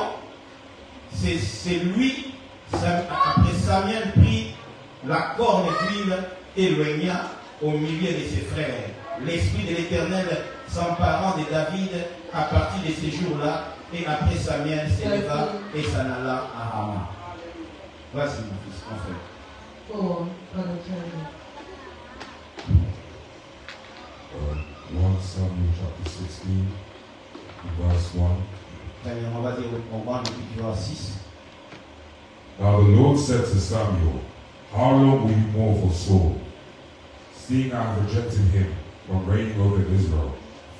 Speaker 1: C'est lui. Après Samuel prit la corne d'huile et régna au milieu de ses frères. L'Esprit de l'Éternel s'emparant de David à partir de ces jours-là, et après Samuel s'éleva et s'en alla à Rama. Voici mon fils, mon frère.
Speaker 2: Oh, Brother Jeremy.
Speaker 3: 1 Samuel chapter 16, verse 1.
Speaker 1: On va dire au moins depuis du verset 6.
Speaker 3: Now the Lord said to Samuel, how long will you mourn for Saul, seeing I have rejected him from reigning over Israel?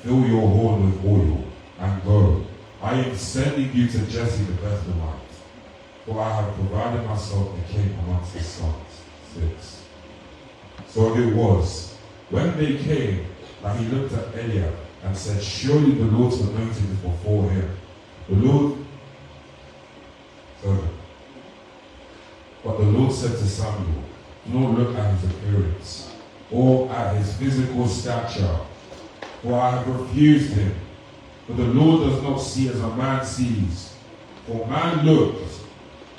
Speaker 3: fill your horn with oil, and go. I am sending you to Jesse the Bethlehemite, for I have provided myself a king amongst his sons. 6. So it was, when they came, that he looked at Eliab and said, surely the Lord's anointed is before him. The Lord, but the Lord said to Samuel, do not look at his appearance, or at his physical stature, for I have refused him. For the Lord does not see as a man sees. For man looks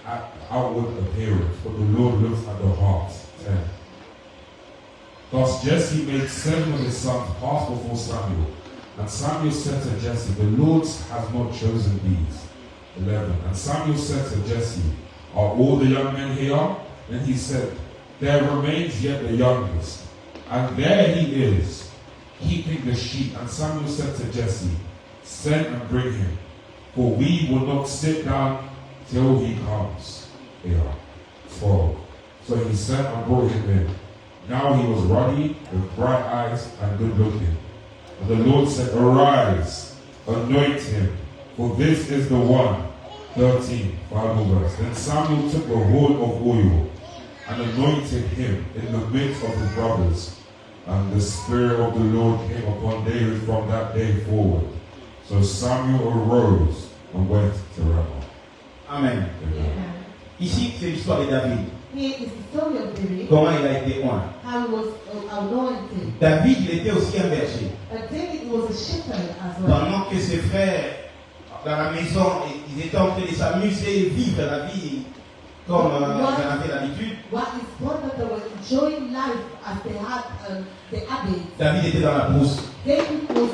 Speaker 3: at outward appearance, but the Lord looks at the heart. 10. Thus Jesse made 7 of his sons pass before Samuel. And Samuel said to Jesse, the Lord has not chosen these. 11. And Samuel said to Jesse, are all the young men here? And he said, there remains yet the youngest. And there he is, keeping the sheep. And Samuel said to Jesse, send and bring him, for we will not sit down till he comes. Here. 12. So he sent and brought him in. Now he was ruddy, with bright eyes, and good looking. And the Lord said, arise, anoint him, for this is the one. 13, final verse. Then Samuel took the horn of oil and anointed him in the midst of his brothers. And the Spirit of the Lord came upon David from that day forward. So Samuel arose and went to Ramah.
Speaker 1: Amen.
Speaker 2: Amen.
Speaker 1: Ici, c'est l'histoire de David.
Speaker 2: Here is the story of David.
Speaker 1: Comment il a été oint.
Speaker 2: How he was anointed.
Speaker 1: David, il était aussi un berger.
Speaker 2: But David was a shepherd as well.
Speaker 1: Pendant que ses frères, dans la maison, ils étaient en train de s'amuser et vivre la vie comme ils en avaient l'habitude.
Speaker 2: What is important, they were enjoying life as they had the habit.
Speaker 1: David était dans la brousse,
Speaker 2: David was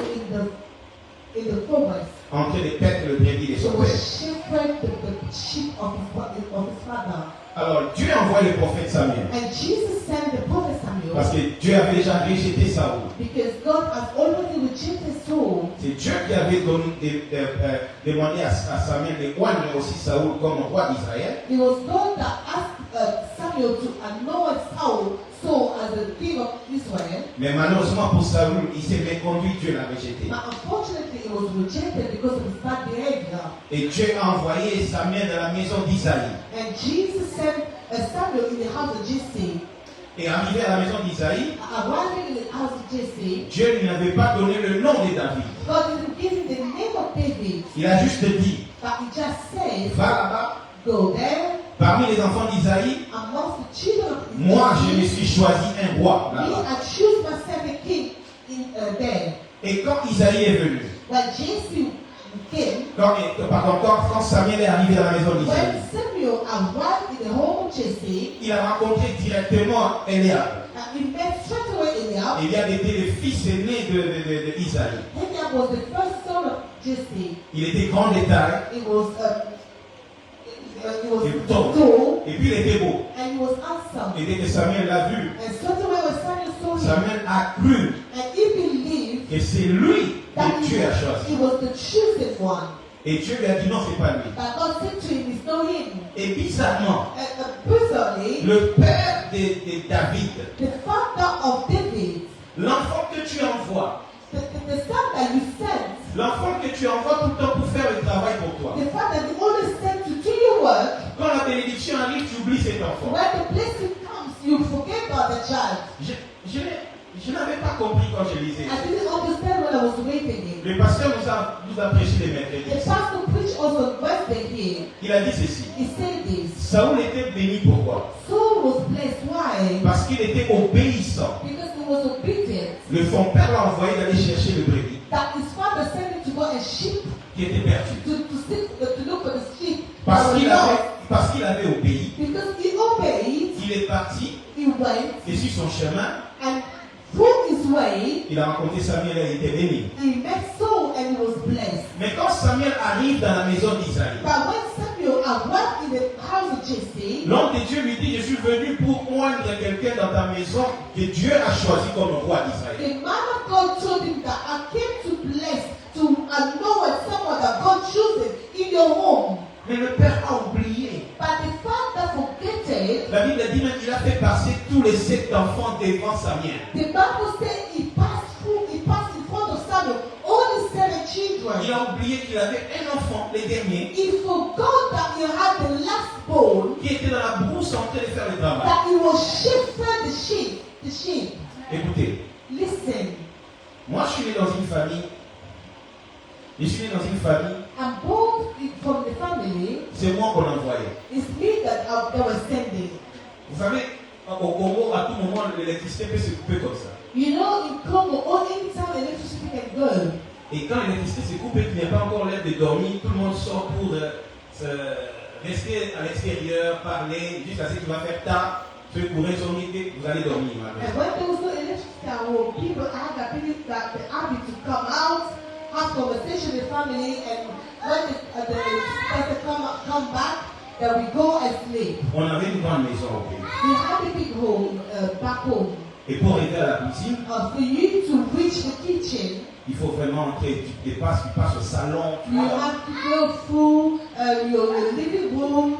Speaker 2: in the forest.
Speaker 1: en train de paître le brebis de
Speaker 2: He
Speaker 1: son
Speaker 2: was
Speaker 1: père.
Speaker 2: shepherding the sheep of his father.
Speaker 1: Alors, Dieu envoie le prophète Samuel.
Speaker 2: And Jesus sent the prophet Samuel.
Speaker 1: Parce que Dieu avait déjà rejeté Saoul.
Speaker 2: Because God has already rejected Saul.
Speaker 1: C'est Dieu qui avait demandé à Samuel de oindre aussi Saoul comme roi d'Israël.
Speaker 2: It was God that asked Samuel to anoint Saul as the king of Israel.
Speaker 1: Mais malheureusement pour Saoul, il s'est méconduit, Dieu l'a rejeté.
Speaker 2: But unfortunately, it was rejected because of his bad behavior.
Speaker 1: Et Dieu a envoyé Samuel dans la maison d'Isaïe.
Speaker 2: And Jesus sent Samuel in the house of Jesse.
Speaker 1: Et arrivé à la maison d'Isaïe,
Speaker 2: Arriving in the house of Jesse,
Speaker 1: Dieu ne lui avait pas donné le nom de David.
Speaker 2: God didn't give him the name of David,
Speaker 1: Il a juste dit,
Speaker 2: but he just said,
Speaker 1: va là-bas,
Speaker 2: go there,
Speaker 1: parmi les enfants d'Isaïe,
Speaker 2: amongst the children of
Speaker 1: moi je me
Speaker 2: Jesse,
Speaker 1: suis choisi un roi
Speaker 2: me,
Speaker 1: là-bas.
Speaker 2: I choose myself a king in there.
Speaker 1: Et quand Isaïe est venu,
Speaker 2: When Jesse came,
Speaker 1: quand Samuel est arrivé dans la maison d'Isaïe,
Speaker 2: when Samuel arrived in the home of Jesse,
Speaker 1: il a rencontré directement Eliab.
Speaker 2: he met straight away Eliab.
Speaker 1: Eliab était le fils aîné d'Isaïe.
Speaker 2: Eliab was the first son of Jesse.
Speaker 1: Il était grand de taille,
Speaker 2: He was
Speaker 1: et tall,
Speaker 2: tall
Speaker 1: et puis il était beau.
Speaker 2: and he was handsome.
Speaker 1: Et dès que Samuel l'a vu,
Speaker 2: And straight away when Samuel saw him,
Speaker 1: Samuel a cru
Speaker 2: and he believed
Speaker 1: que c'est lui
Speaker 2: that
Speaker 1: que Dieu a choisi.
Speaker 2: he was the chosen one.
Speaker 1: Et Dieu lui a dit non, c'est pas lui.
Speaker 2: But God said to him, it's not him.
Speaker 1: Et bizarrement,
Speaker 2: Personally,
Speaker 1: le père de David,
Speaker 2: the father of David,
Speaker 1: l'enfant que tu envoies,
Speaker 2: the son that you sent,
Speaker 1: l'enfant que tu envoies tout le temps pour faire le travail pour toi.
Speaker 2: the father that you always sent to do your work,
Speaker 1: Quand la bénédiction arrive, tu oublies cet enfant.
Speaker 2: when the blessing comes, you forget about the child.
Speaker 1: Je n'avais pas compris quand je lisais.
Speaker 2: I didn't understand when I was reading it.
Speaker 1: Le pasteur nous a prêché les mercredis.
Speaker 2: The pastor preached also on Wednesday here.
Speaker 1: Il a dit ceci.
Speaker 2: He said this.
Speaker 1: Saoul était béni pourquoi?
Speaker 2: Saul was blessed. Why?
Speaker 1: Parce qu'il était obéissant.
Speaker 2: Because he was obedient.
Speaker 1: Son père l'a envoyé d'aller chercher le brebis
Speaker 2: That his father sent him to go and sheep
Speaker 1: qui était perdu.
Speaker 2: to look for the sheep.
Speaker 1: Parce qu'il
Speaker 2: Because
Speaker 1: avait obéi,
Speaker 2: he obeyed,
Speaker 1: il est parti
Speaker 2: he went
Speaker 1: et sur son chemin,
Speaker 2: and through his way,
Speaker 1: il a rencontré Samuel et il était béni.
Speaker 2: he met Saul and he was blessed.
Speaker 1: Mais quand Samuel arrive dans la maison d'Isaïe,
Speaker 2: But when Samuel arrived in the house of Jesse,
Speaker 1: l'homme de Dieu lui dit, je suis venu pour oindre quelqu'un dans ta maison que Dieu a choisi comme roi d'Israël.
Speaker 2: the man of God told him that I came to bless, to anoint someone that God chosen in your home.
Speaker 1: Mais le père a oublié.
Speaker 2: But the father forgetted.
Speaker 1: La Bible dit même qu'il a fait passer tous les 7 enfants devant Samuel.
Speaker 2: The Bible said he passed in front of Samuel
Speaker 1: Il a oublié qu'il avait un enfant, les derniers,
Speaker 2: He forgot that he had the last born,
Speaker 1: qui était dans la brousse en train de faire le travail.
Speaker 2: that he was shepherd the sheep. The sheep.
Speaker 1: Écoutez,
Speaker 2: Listen,
Speaker 1: moi je suis né dans une famille. Je suis né dans une famille,
Speaker 2: I'm born from the family.
Speaker 1: c'est moi qu'on envoyait.
Speaker 2: It's me that they were sending.
Speaker 1: Vous savez, au Congo, à tout moment, l'électricité peut se couper comme ça.
Speaker 2: You know, in Congo, anytime electricity can go.
Speaker 1: Et quand l'électricité se coupe et qu'il n'y a pas encore l'heure de dormir, tout le monde sort pour rester à l'extérieur, parler, jusqu'à ce qu'il va faire tard, se courir son idée, vous allez dormir.
Speaker 2: And when there was no electricity at home, people had the ability that the habit to come out, have conversation with family, and when the electricity come back, then we go and sleep.
Speaker 1: On avait une grande maison au pays.
Speaker 2: We had a big home back home.
Speaker 1: Et pour arriver à la cuisine,
Speaker 2: For you to reach the kitchen,
Speaker 1: il faut vraiment entrer. Tu passes au salon. Tu
Speaker 2: you
Speaker 1: vas-
Speaker 2: have to go through your living room,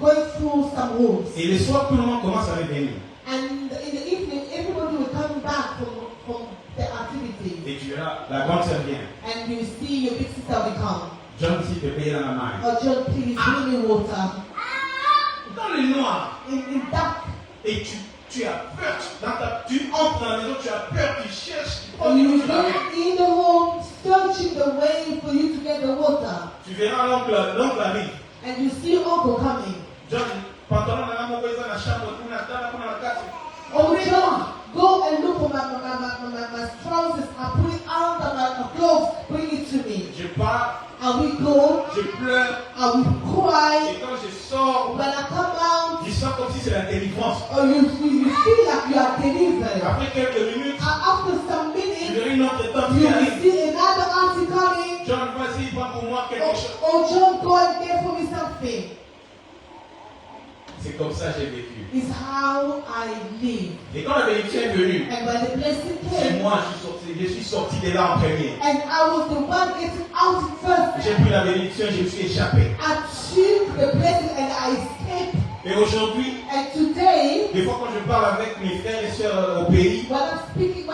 Speaker 2: going through some rooms.
Speaker 1: Et le soir, tout le monde commence à revenir.
Speaker 2: And in the evening, everybody will come back from the activity.
Speaker 1: Et tu verras, la grande sœur vient.
Speaker 2: And you see your big sister will come.
Speaker 1: John, s'il te plaît, dans la main.
Speaker 2: Oh, John, please bring me water.
Speaker 1: Dans le noir.
Speaker 2: In dark.
Speaker 1: Et tu as peur. Tu entres dans la maison, tu as peur, tu cherches. Tu prends
Speaker 2: And you
Speaker 1: du
Speaker 2: will be in the home, searching the way for you to get the water.
Speaker 1: Tu verras l'oncle arrive.
Speaker 2: And you see uncle coming.
Speaker 1: John, pantalon dans la mauvaise dans la chambre, tout la table, la carte.
Speaker 2: Oh, John, go and look for my trousers. I put it under my clothes. Bring it to me.
Speaker 1: Je pars,
Speaker 2: And we go.
Speaker 1: je pleure.
Speaker 2: And we cry.
Speaker 1: Et quand je sors,
Speaker 2: When I come out,
Speaker 1: je sens comme si c'est la délivrance.
Speaker 2: you feel like you are delivered.
Speaker 1: Après quelques minutes,
Speaker 2: And after some
Speaker 1: je
Speaker 2: minutes,
Speaker 1: verrai une autre tante
Speaker 2: you
Speaker 1: qui
Speaker 2: will
Speaker 1: arrive.
Speaker 2: see another auntie coming.
Speaker 1: John, vas-y, prends pour moi quelque chose.
Speaker 2: Oh, John, go and get for me something.
Speaker 1: C'est comme ça que j'ai vécu.
Speaker 2: It's how I live.
Speaker 1: Et quand la bénédiction est venue,
Speaker 2: And when the blessing
Speaker 1: c'est
Speaker 2: came,
Speaker 1: moi, je suis sorti de là en premier.
Speaker 2: and I was the one getting out first,
Speaker 1: J'ai pris la bénédiction, je me suis échappé.
Speaker 2: I took the blessing and I escaped.
Speaker 1: Et aujourd'hui,
Speaker 2: And today,
Speaker 1: des fois quand je parle avec mes frères et sœurs au pays,
Speaker 2: when I speak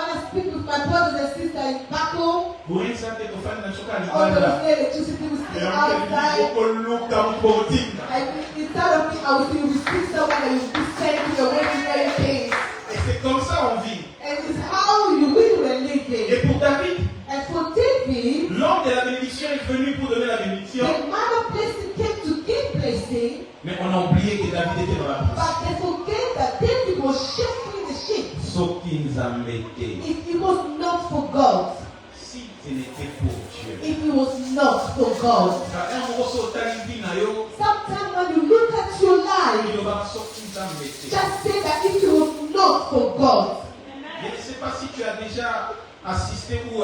Speaker 2: with my brothers and sisters back home,
Speaker 1: pour une santé de fan nationale,
Speaker 2: all the electricity was
Speaker 1: et
Speaker 2: still
Speaker 1: on
Speaker 2: outside. And instead of me, I was still receive someone and you be sent to the way to very things.
Speaker 1: Et c'est comme ça on vit.
Speaker 2: And it's how you will and living.
Speaker 1: Et pour David,
Speaker 2: And for David,
Speaker 1: l'homme de la bénédiction est venu pour donner la bénédiction,
Speaker 2: the man of blessing came to give blessing,
Speaker 1: mais on a oublié que David était dans la brousse.
Speaker 2: but they forget that David was shepherding the sheep.
Speaker 1: Sauf qu'il nous a metté.
Speaker 2: If it was not for God,
Speaker 1: Si ce n'était pour Dieu.
Speaker 2: if it was not for God. Sometimes when you look at your life, just say that if it was not for God.
Speaker 1: Je ne sais pas si tu as déjà assisté ou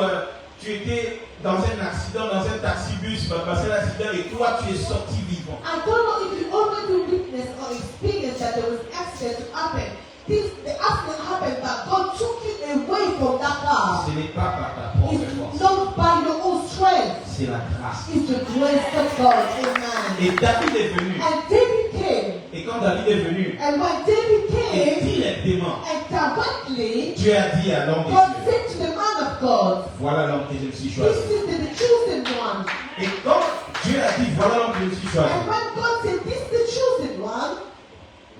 Speaker 1: tu étais dans un accident, dans un taxibus, tu as passé l'accident et toi tu es sorti vivant.
Speaker 2: I don't know if you already witnessed or experienced that there was an accident to happen. The accident happened, but God took you away from that car.
Speaker 1: Ce n'est pas par ta propre
Speaker 2: It's
Speaker 1: force,
Speaker 2: not by your own strength.
Speaker 1: c'est la grâce.
Speaker 2: It's the grace of God. Amen.
Speaker 1: Et David est venu.
Speaker 2: And David came.
Speaker 1: Et quand David est venu,
Speaker 2: And when David
Speaker 1: et
Speaker 2: came,
Speaker 1: directement,
Speaker 2: and directly,
Speaker 1: Dieu a dit à l'homme
Speaker 2: God
Speaker 1: de Dieu,
Speaker 2: said to the man of God,
Speaker 1: voilà l'homme que je me suis
Speaker 2: this
Speaker 1: choisi.
Speaker 2: is the chosen one.
Speaker 1: Et quand Dieu a dit, voilà l'homme que je me suis choisi,
Speaker 2: And when God said, this is the chosen one,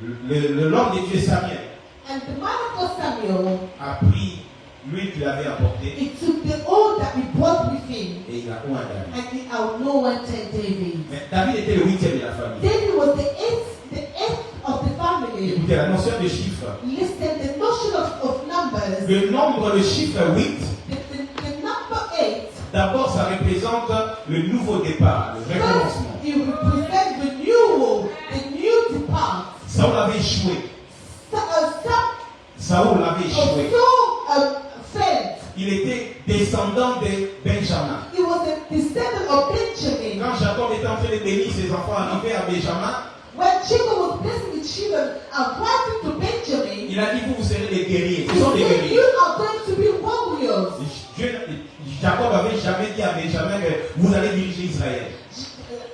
Speaker 1: l'homme de Dieu Samuel
Speaker 2: and the man of God Samuel,
Speaker 1: a pris l'huile qu'il avait apportée
Speaker 2: he took the oil that he brought with him,
Speaker 1: et il a oint David.
Speaker 2: and he anointed David.
Speaker 1: Mais David était le huitième de la famille.
Speaker 2: David was the eighth of the family.
Speaker 1: Écoutez, la notion de chiffre.
Speaker 2: Listen, the notion of numbers,
Speaker 1: Le nombre de chiffre 8,
Speaker 2: the number 8,
Speaker 1: d'abord ça représente le nouveau départ, le
Speaker 2: first
Speaker 1: recommencement.
Speaker 2: it represents renewal, the new depart.
Speaker 1: Saul avait échoué. Saul avait échoué.
Speaker 2: Failed.
Speaker 1: Il était descendant de Benjamin.
Speaker 2: He was a descendant of Benjamin.
Speaker 1: Quand Jacob était en train de bénir ses enfants arrivés à Benjamin,
Speaker 2: When Jacob was blessing the children arriving to Benjamin,
Speaker 1: il a dit vous serez des guerriers.
Speaker 2: he
Speaker 1: Ce sont des
Speaker 2: said,
Speaker 1: guerriers.
Speaker 2: you are going to be warriors.
Speaker 1: Jacob avait jamais dit à Benjamin que vous allez diriger Israël.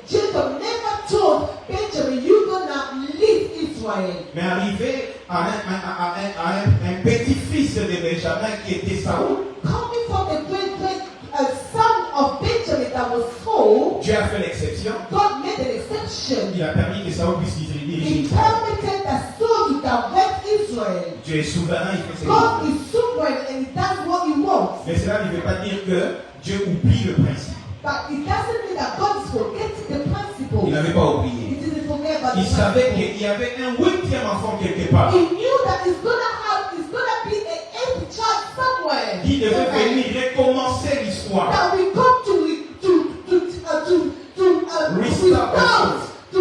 Speaker 2: Jacob never told Benjamin, you're going to lead Israel.
Speaker 1: Mais arrivé à un petit-fils de Benjamin qui était Saoul,
Speaker 2: Coming from the great son of Benjamin, Saul,
Speaker 1: Dieu a fait l'exception.
Speaker 2: God made an exception.
Speaker 1: Il a permis que Saül puisse diriger
Speaker 2: He
Speaker 1: Israël.
Speaker 2: permitted that Saul to direct Israel.
Speaker 1: Dieu est souverain, il fait ses
Speaker 2: God
Speaker 1: choses.
Speaker 2: is sovereign and he does what he wants.
Speaker 1: Mais cela ne veut pas dire que Dieu oublie le principe.
Speaker 2: But it doesn't mean that God is forgetting the principle.
Speaker 1: Il n'avait pas oublié.
Speaker 2: He didn't forget about
Speaker 1: Il
Speaker 2: the
Speaker 1: savait
Speaker 2: principle.
Speaker 1: qu'il y avait un 8e enfant quelque part
Speaker 2: He knew that it's gonna be an eighth child somewhere.
Speaker 1: qui devait
Speaker 2: Okay.
Speaker 1: venir recommencer l'histoire.
Speaker 2: That we come to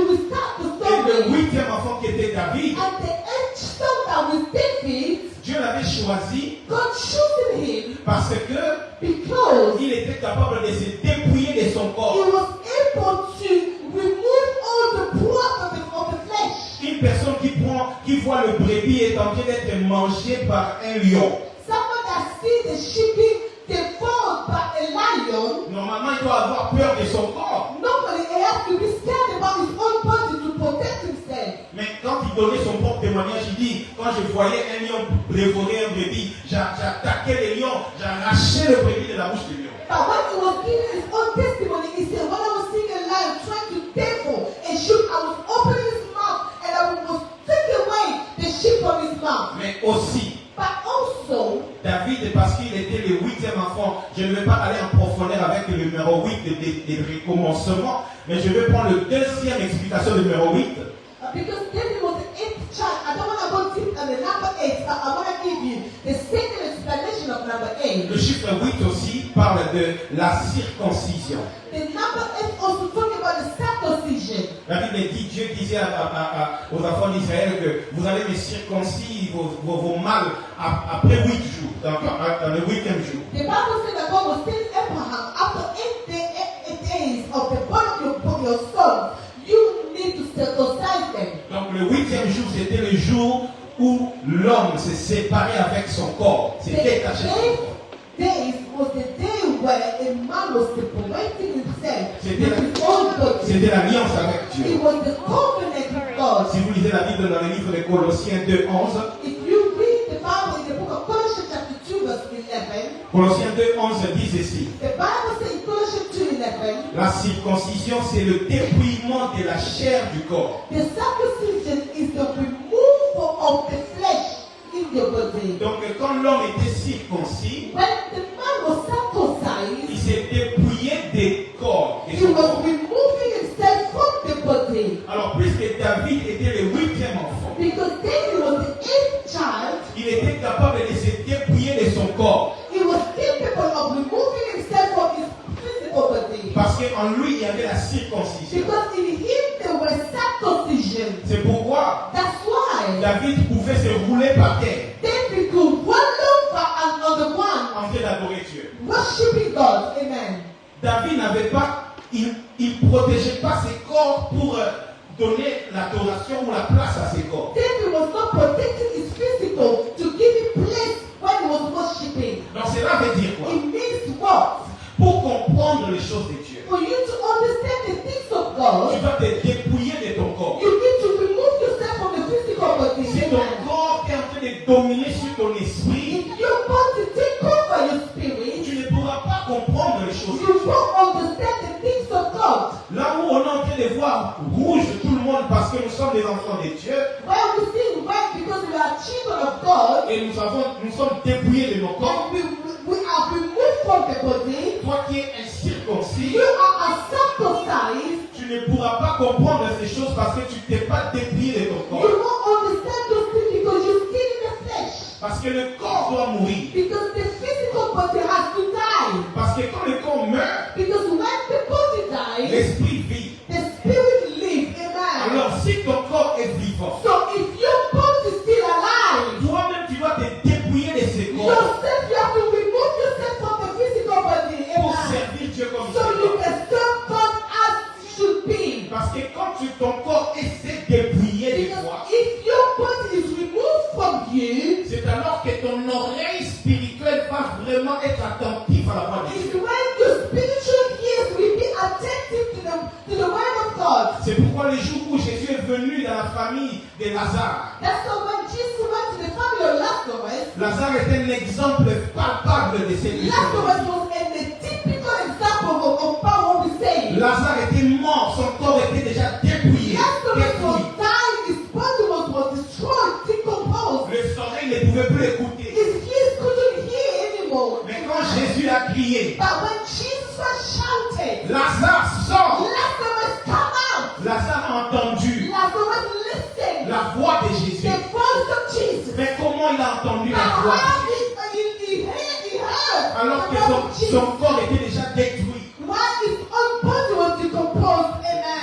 Speaker 2: restart the
Speaker 1: Et le
Speaker 2: story.
Speaker 1: 8e enfant qui était David,
Speaker 2: And the eighth son that was David,
Speaker 1: Dieu l'avait choisi
Speaker 2: God chosen him
Speaker 1: parce que
Speaker 2: because
Speaker 1: il était capable de se dépouiller de son
Speaker 2: he
Speaker 1: corps.
Speaker 2: was able to remove all the blood of the flesh.
Speaker 1: Une personne qui voit le brebis est en train d'être mangé par un lion.
Speaker 2: Someone that sees the sheep being devoured by a lion,
Speaker 1: Normalement, il doit avoir peur de son corps.
Speaker 2: nobody has to be scared about his own body to protect himself.
Speaker 1: Mais quand il donnait son propre témoignage, il dit, quand je voyais un lion dévorer un brebis, j'attaquais les lions, j'arrachais le brebis de la bouche du lion.
Speaker 2: But when he was giving his own testimony, he said, when I was seeing a lion trying to devour a sheep, I was opening his mouth and I was taking away the sheep from his mouth.
Speaker 1: Mais aussi,
Speaker 2: But also,
Speaker 1: David, parce qu'il était le 8e enfant, je ne vais pas aller en profondeur avec le numéro 8 des recommencements, mais je vais prendre le deuxième explication du numéro 8.
Speaker 2: because David was the eighth child, I don't want to go deep on the number 8, but I want to give you the second explanation of number 8.
Speaker 1: Le chiffre 8 aussi parle de la circoncision.
Speaker 2: The number 8 also talking about the circumcision.
Speaker 1: La Bible dit, Dieu disait aux enfants d'Israël que vous allez me circoncire vos mâles après 8 jours, dans le 8e jour.
Speaker 2: The Bible said that God was telling Abraham, after 8 days of the birth of your son, you need to circumcise them.
Speaker 1: Donc le 8e jour, c'était le jour où l'homme se séparait avec son corps, s'est détaché de son corps.
Speaker 2: Days was the day where a man was separating himself
Speaker 1: C'était
Speaker 2: with his own body.
Speaker 1: C'était l'alliance avec
Speaker 2: It
Speaker 1: Dieu.
Speaker 2: was the covenant with God.
Speaker 1: Si vous lisez la Bible dans le livre de Colossiens 2:11,
Speaker 2: If you read the Bible in the book of Colossians chapter 2 verse 11,
Speaker 1: Colossiens 2:11 dit ceci.
Speaker 2: the Bible says in Colossians 2:11,
Speaker 1: La circoncision, c'est le dépouillement de la chair du corps.
Speaker 2: the circumcision is the removal of the flesh in your body.
Speaker 1: Donc quand l'homme était circoncis,
Speaker 2: When the man was circumcised,
Speaker 1: il s'est dépouillé des corps. de
Speaker 2: he
Speaker 1: son
Speaker 2: was
Speaker 1: corps.
Speaker 2: removing himself from the body.
Speaker 1: Alors puisque David était le 8e enfant,
Speaker 2: Because David was the eighth child,
Speaker 1: il était capable de se dépouiller de son corps.
Speaker 2: he was capable of removing himself from his physical body.
Speaker 1: Parce qu'en lui, il y avait la circoncision.
Speaker 2: Because in him there was circumcision.
Speaker 1: C'est pourquoi
Speaker 2: That's why
Speaker 1: David pouvait se rouler par terre
Speaker 2: David could roll over and on the ground,
Speaker 1: en train d'adorer Dieu.
Speaker 2: worshiping God. Amen.
Speaker 1: David n'avait pas, il protégeait pas ses corps pour donner l'adoration ou la place à ses corps.
Speaker 2: David was not protecting his physical to give him place when he was worshiping.
Speaker 1: Donc cela veut dire quoi?
Speaker 2: It means what?
Speaker 1: Pour comprendre les choses de Dieu,
Speaker 2: For you to understand the things of
Speaker 1: tu
Speaker 2: God,
Speaker 1: dois te dépouiller de ton corps.
Speaker 2: you need to remove yourself from the physical body.
Speaker 1: Si ton
Speaker 2: Amen.
Speaker 1: corps est en train de dominer sur ton esprit,
Speaker 2: If your body take over your spirit,
Speaker 1: tu ne pourras pas comprendre les choses de
Speaker 2: you
Speaker 1: Dieu.
Speaker 2: won't understand the things of God.
Speaker 1: Là où on est en train de voir rouge tout le monde parce que nous sommes des enfants de Dieu
Speaker 2: Where we see red because we are children of God,
Speaker 1: et nous sommes dépouillés de nos corps,
Speaker 2: and we are removed from the body,
Speaker 1: toi qui es incirconcis,
Speaker 2: you are circumcised,
Speaker 1: tu ne pourras pas comprendre ces choses parce que tu ne t'es pas dépouillé de ton
Speaker 2: you
Speaker 1: corps.
Speaker 2: won't understand those things because you're still in the flesh.
Speaker 1: Parce que le corps doit mourir.
Speaker 2: Because the physical body has to die.
Speaker 1: Parce que quand le corps meurt,
Speaker 2: Because when the body dies,
Speaker 1: l'esprit vit.
Speaker 2: the spirit lives. Amen.
Speaker 1: Alors si ton corps est vivant,
Speaker 2: So if your body is still alive,
Speaker 1: toi-même tu dois te dépouiller de ce corps
Speaker 2: yourself, you have to remove yourself from the physical body.
Speaker 1: pour
Speaker 2: Amen.
Speaker 1: servir Dieu comme il
Speaker 2: So
Speaker 1: se
Speaker 2: you
Speaker 1: doit.
Speaker 2: can serve God as you should be.
Speaker 1: Parce que quand ton corps est dépouillé de
Speaker 2: Because
Speaker 1: toi,
Speaker 2: if your body is removed from you,
Speaker 1: c'est alors que ton oreille spirituelle va vraiment être attentive à la voix de
Speaker 2: it's
Speaker 1: Dieu.
Speaker 2: when your spiritual ears will be attentive to the word of God.
Speaker 1: C'est pourquoi le jour où Jésus est venu dans la famille de Lazare,
Speaker 2: That's why when Jesus went to the family of Lazarus,
Speaker 1: Lazare est un exemple palpable de cette
Speaker 2: Lazarus was a typical example of power we say.
Speaker 1: crié,
Speaker 2: But when Jesus was shouting,
Speaker 1: Lazare sort,
Speaker 2: Lazarus come out.
Speaker 1: Lazare a entendu
Speaker 2: Lazarus listened.
Speaker 1: la voix de Jésus.
Speaker 2: The voice of Jesus.
Speaker 1: Mais comment il a entendu
Speaker 2: But
Speaker 1: la voix?
Speaker 2: how he heard
Speaker 1: Alors
Speaker 2: the
Speaker 1: que
Speaker 2: voice of
Speaker 1: son
Speaker 2: Jesus.
Speaker 1: corps était déjà détruit.
Speaker 2: While his own body was decomposed,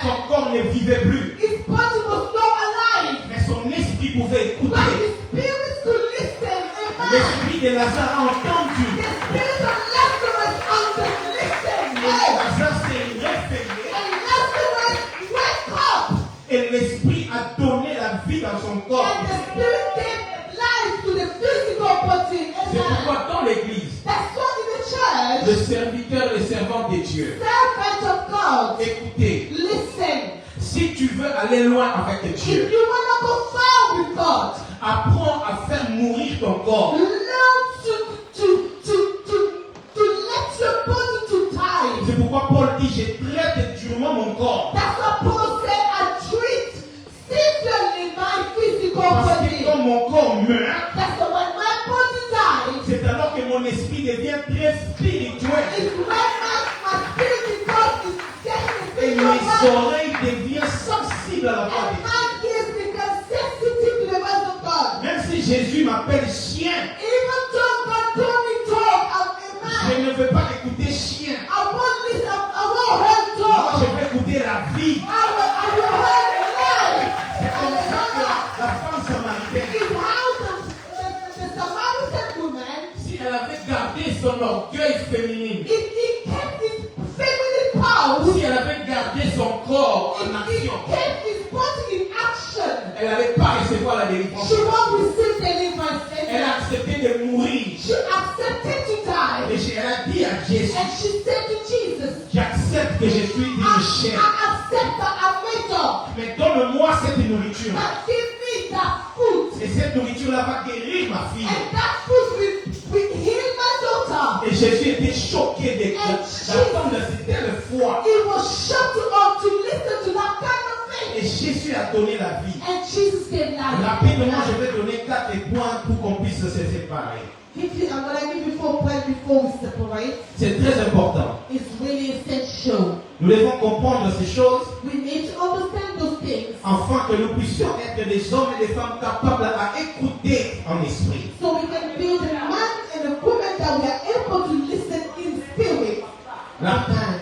Speaker 1: Son
Speaker 2: amen.
Speaker 1: corps ne vivait plus.
Speaker 2: His body was not alive.
Speaker 1: Mais son esprit pouvait
Speaker 2: But
Speaker 1: écouter.
Speaker 2: his spirit could listen, amen.
Speaker 1: L'esprit de Lazare a entendu.
Speaker 2: The spirit of Lazarus listened.
Speaker 1: Et
Speaker 2: Hey.
Speaker 1: Lazare s'est réveillé.
Speaker 2: And Lazarus wake up.
Speaker 1: Et l'esprit a donné la vie dans son corps.
Speaker 2: And the spirit gave life to the physical body.
Speaker 1: C'est
Speaker 2: Amen.
Speaker 1: pourquoi dans l'église,
Speaker 2: That's why in the church,
Speaker 1: le serviteur et servant de Dieu,
Speaker 2: servant of God,
Speaker 1: écoutez,
Speaker 2: listen.
Speaker 1: si tu veux aller loin avec
Speaker 2: If
Speaker 1: Dieu,
Speaker 2: you want to go far with God,
Speaker 1: apprends à faire mourir ton corps.
Speaker 2: learn to let your body to die.
Speaker 1: C'est pourquoi Paul dit, je traite durement mon corps.
Speaker 2: That's what Paul said. I treat severely my physical
Speaker 1: Parce que
Speaker 2: body.
Speaker 1: quand mon corps meurt,
Speaker 2: That's why when my body dies,
Speaker 1: c'est alors que mon esprit devient très spirituel.
Speaker 2: it's when my spirit God is getting
Speaker 1: Et
Speaker 2: the
Speaker 1: mes
Speaker 2: physical body.
Speaker 1: oreilles deviennent sensibles à la voix
Speaker 2: And
Speaker 1: de Dieu.
Speaker 2: my ears become sensitive to the word of God.
Speaker 1: Même si Jésus m'appelle chien,
Speaker 2: Even though God told me talk,
Speaker 1: je
Speaker 2: amen.
Speaker 1: ne veux pas écouter chien.
Speaker 2: I won't listen. I won't hear
Speaker 1: Moi,
Speaker 2: talk.
Speaker 1: je vais écouter la vie.
Speaker 2: I will hear life.
Speaker 1: C'est comme ça que la femme samaritaine,
Speaker 2: It's how the Samaritan woman,
Speaker 1: si elle avait gardé son orgueil féminin,
Speaker 2: if he kept his feminine powers,
Speaker 1: si elle avait gardé son corps en
Speaker 2: if he
Speaker 1: action,
Speaker 2: kept his body in action,
Speaker 1: elle n'allait pas recevoir la délivrance.
Speaker 2: she won't receive deliverance.
Speaker 1: Elle a accepté de mourir.
Speaker 2: She accepted to die.
Speaker 1: Et elle a dit à Jésus,
Speaker 2: And she said to Jesus,
Speaker 1: j'accepte que je suis une chair.
Speaker 2: I accept that I'm made up.
Speaker 1: Mais donne-moi cette nourriture.
Speaker 2: But give me that food.
Speaker 1: Et cette nourriture-là va guérir ma fille.
Speaker 2: And that food will heal my daughter.
Speaker 1: Et Jésus était choqué d'attendre cette telle foi.
Speaker 2: He was shocked to listen to that kind of
Speaker 1: Et
Speaker 2: faith.
Speaker 1: Jésus a donné la vie.
Speaker 2: And Jesus gave life.
Speaker 1: Rapidement, je vais donner 4 points pour qu'on puisse se séparer.
Speaker 2: I'm going to give you 4 points before we separate.
Speaker 1: C'est très important.
Speaker 2: It's really essential.
Speaker 1: Nous devons comprendre ces choses
Speaker 2: We need to understand those things
Speaker 1: afin que nous puissions être des hommes et des femmes capables à écouter en esprit.
Speaker 2: so we can be the man and the woman that we are able to listen in spirit.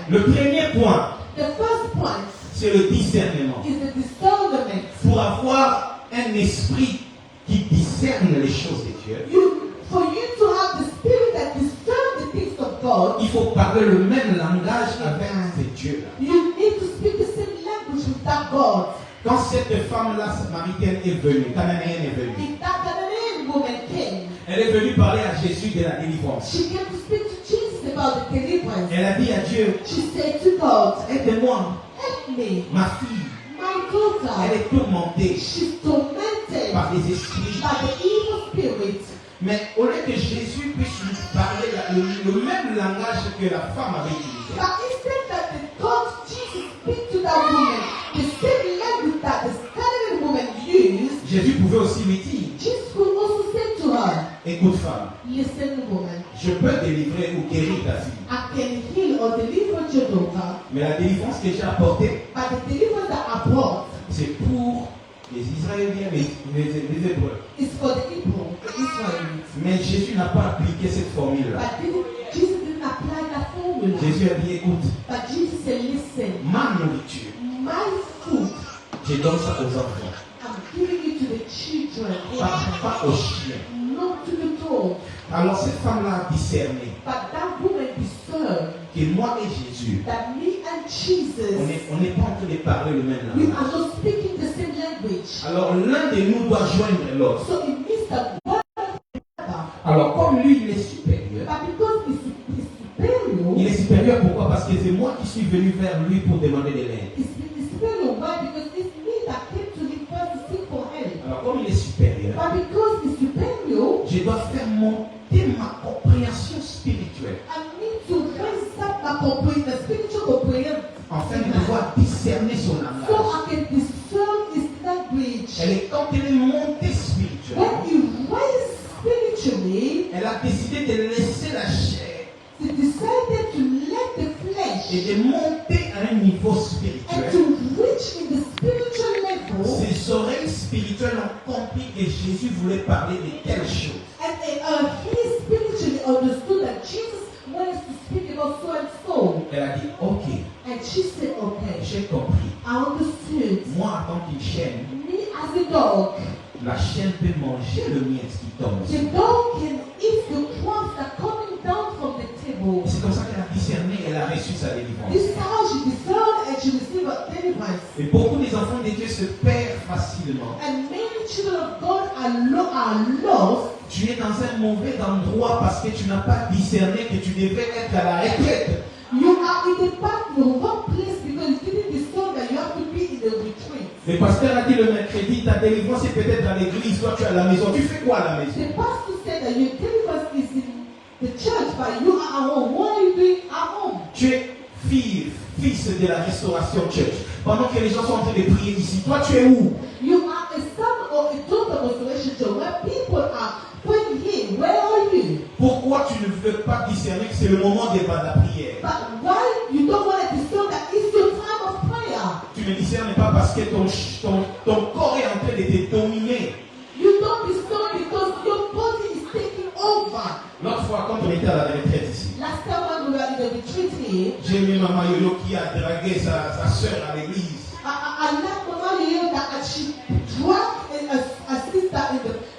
Speaker 1: Le premier point,
Speaker 2: The first point
Speaker 1: c'est le discernement.
Speaker 2: is the discernment.
Speaker 1: Pour avoir un esprit qui discerne les choses de Dieu,
Speaker 2: For you to have the spirit that discerns the things of God,
Speaker 1: il faut parler le même langage avec ces dieux-là.
Speaker 2: you need to speak the same language with that God.
Speaker 1: Quand cette femme-là, samaritaine, est venue, cananéenne est venue,
Speaker 2: If that Ghanaian woman came,
Speaker 1: elle est venue parler à Jésus de la délivrance.
Speaker 2: she came to speak to Jesus about the deliverance.
Speaker 1: Elle a dit à Dieu,
Speaker 2: She said to God,
Speaker 1: aide-moi,
Speaker 2: help me,
Speaker 1: ma fille,
Speaker 2: my daughter.
Speaker 1: elle est tourmentée
Speaker 2: She's tormented
Speaker 1: par des esprits.
Speaker 2: by the evil spirit.
Speaker 1: Mais au lieu que Jésus puisse lui parler le même langage que la femme avait utilisé,
Speaker 2: But instead that the God Jesus speak to that woman, the same language that the Ghanaian woman used,
Speaker 1: Jésus pouvait aussi lui dire,
Speaker 2: Jesus could also say to her,
Speaker 1: écoute femme,
Speaker 2: listen woman,
Speaker 1: je peux délivrer ou guérir ta fille.
Speaker 2: I can heal or deliver your daughter,
Speaker 1: Mais la délivrance que j'ai apportée,
Speaker 2: but the deliverance that I brought
Speaker 1: c'est pour les Israéliens, les Hébreux.
Speaker 2: is for the people, the Israelites.
Speaker 1: Mais Jésus n'a pas appliqué cette formule-là.
Speaker 2: But Jesus didn't apply that formula.
Speaker 1: Jésus a dit, écoute,
Speaker 2: But Jesus said, listen,
Speaker 1: ma nourriture,
Speaker 2: my food,
Speaker 1: je donne ça aux enfants,
Speaker 2: I'm giving it to the children,
Speaker 1: pas aux chiens.
Speaker 2: not to the dog.
Speaker 1: Alors cette femme-là a discerné
Speaker 2: But that woman discerned
Speaker 1: que moi et Jésus,
Speaker 2: that me and Jesus,
Speaker 1: on n'est pas en train de parler le même
Speaker 2: we
Speaker 1: langage.
Speaker 2: are not speaking the same language.
Speaker 1: Alors l'un de nous doit joindre l'autre.
Speaker 2: So it means that one another,
Speaker 1: Alors comme lui, il est supérieur.
Speaker 2: but because he's superior,
Speaker 1: Il est supérieur pourquoi? Parce que c'est moi qui suis venu vers lui pour demander de l'aide.
Speaker 2: he's superior. Why? Because it's me that came to him first to seek for help.
Speaker 1: Alors comme il est supérieur,
Speaker 2: But because he's superior,
Speaker 1: je dois faire monter ma compréhension spirituelle
Speaker 2: I need to raise up my comprehension, the spiritual comprehension,
Speaker 1: afin de pouvoir discerner son
Speaker 2: so
Speaker 1: langage.
Speaker 2: I can discern his language.
Speaker 1: Quand elle est montée spirituellement,
Speaker 2: When you raise spiritually,
Speaker 1: elle a décidé de laisser la chair
Speaker 2: they decided to let the flesh
Speaker 1: et de monter à un niveau
Speaker 2: and
Speaker 1: spirituel.
Speaker 2: to reach in the spiritual level.
Speaker 1: Ses oreilles spirituelles ont compris que Jésus voulait parler de telle chose.
Speaker 2: And he spiritually understood that Jesus wanted to speak about so and so.
Speaker 1: Elle a dit, ok,
Speaker 2: And she said, okay,
Speaker 1: j'ai compris.
Speaker 2: I understood.
Speaker 1: Moi, en tant qu'une chienne,
Speaker 2: Me as a dog,
Speaker 1: la chienne peut manger le mien qui tombe.
Speaker 2: the dog can eat the crumbs that are coming down from the table.
Speaker 1: C'est comme ça qu'elle a discerné, elle a reçu sa délivrance.
Speaker 2: This is how she discerned and she received a deliverance.
Speaker 1: Et beaucoup des enfants de Dieu se perdent facilement.
Speaker 2: And many children of God are lost.
Speaker 1: Tu es dans un mauvais endroit parce que tu n'as pas discerné que tu devais être à la retraite.
Speaker 2: You are in the back, the wrong place because you didn't discern that you have to be in the retreat.
Speaker 1: Le pasteur a dit le mercredi, ta délivrance est peut-être à l'église, toi tu es à la maison. Tu fais quoi à la maison?
Speaker 2: The pastor said that your deliverance is in the church, but you are at home. What are you doing at home?
Speaker 1: Tu es fils de la Restauration Church. Pendant que les gens sont en train de prier ici, toi tu es où?
Speaker 2: You are a son or a daughter of Restoration Church. Where people are praying here, where are you?
Speaker 1: Pourquoi tu ne veux pas discerner que c'est le moment de la prière?
Speaker 2: But why you don't want to discern that it's your time of prayer?
Speaker 1: Tu ne discernes pas parce que ton corps est en train de te dominer.
Speaker 2: You don't discern because your body is taking over.
Speaker 1: L'autre fois, quand on était à la retraite ici,
Speaker 2: Last time when we were in the retreat here,
Speaker 1: j'ai mis Maman Yolo qui a dragué sa soeur à l'église.
Speaker 2: I left Mama Yoyo that she dragged a sister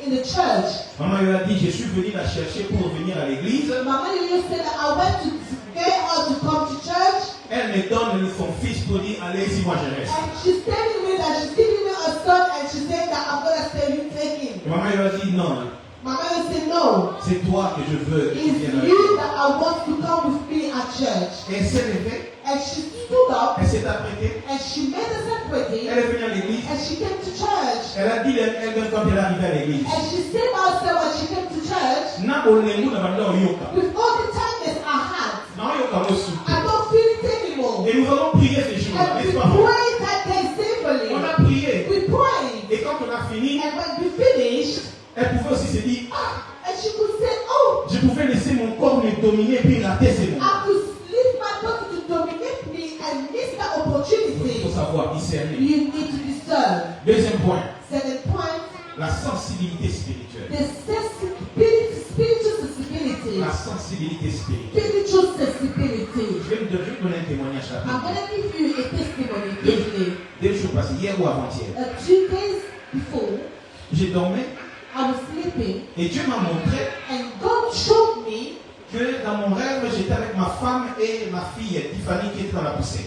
Speaker 2: in the church.
Speaker 1: Maman Yolo a dit, je suis venu la chercher pour venir à l'église.
Speaker 2: Mama Yoyo said that I went to get her to come to church.
Speaker 1: Elle me donne son fils pour dire, allez-y, moi je reste.
Speaker 2: And she's telling me that she's giving me a son and she's saying that I'm going to stay, you take him.
Speaker 1: Maman Yolo a dit, non,
Speaker 2: Mama Yoyo said, no,
Speaker 1: c'est toi que je veux que tu
Speaker 2: it's
Speaker 1: viennes avec
Speaker 2: you
Speaker 1: moi.
Speaker 2: that I want to come with me at church.
Speaker 1: Et elle s'est levée,
Speaker 2: And she stood up
Speaker 1: elle s'est apprêtée,
Speaker 2: and she made herself ready
Speaker 1: elle est venue à l'église.
Speaker 2: and she came to church.
Speaker 1: Elle a dit elle-même quand elle est arrivée à l'église.
Speaker 2: And she said herself when she came to church,
Speaker 1: Na olengu na banda oyoka.
Speaker 2: with all the tiredness I had,
Speaker 1: Na oyoka mosu.
Speaker 2: I don't feel it anymore.
Speaker 1: Et nous avons prié ce jour-là,
Speaker 2: And we
Speaker 1: n'est-ce pas?
Speaker 2: prayed that day safely.
Speaker 1: On a prié.
Speaker 2: We prayed.
Speaker 1: Et quand on a fini,
Speaker 2: And when we finished,
Speaker 1: elle pouvait aussi se dire, ah,
Speaker 2: and she could say, oh,
Speaker 1: je pouvais laisser mon corps me dominer puis rater c'est moi.
Speaker 2: I could leave my body to dominate me and miss that
Speaker 1: Il
Speaker 2: opportunity.
Speaker 1: faut savoir discerner.
Speaker 2: You need to discern.
Speaker 1: Deuxième point,
Speaker 2: Second point,
Speaker 1: la sensibilité spirituelle.
Speaker 2: the spiritual sensibility.
Speaker 1: La sensibilité spirituelle.
Speaker 2: Spiritual sensibility.
Speaker 1: Je vais vous donner un témoignage
Speaker 2: I'm
Speaker 1: rapide.
Speaker 2: going to give you a testimony quickly.
Speaker 1: 2 jours passés, hier ou avant-hier.
Speaker 2: 2 days before,
Speaker 1: J'ai dormi
Speaker 2: I was sleeping
Speaker 1: et Dieu m'a montré
Speaker 2: and God showed me
Speaker 1: que dans mon rêve, j'étais avec ma femme et ma fille Tiffany qui était dans la poussière.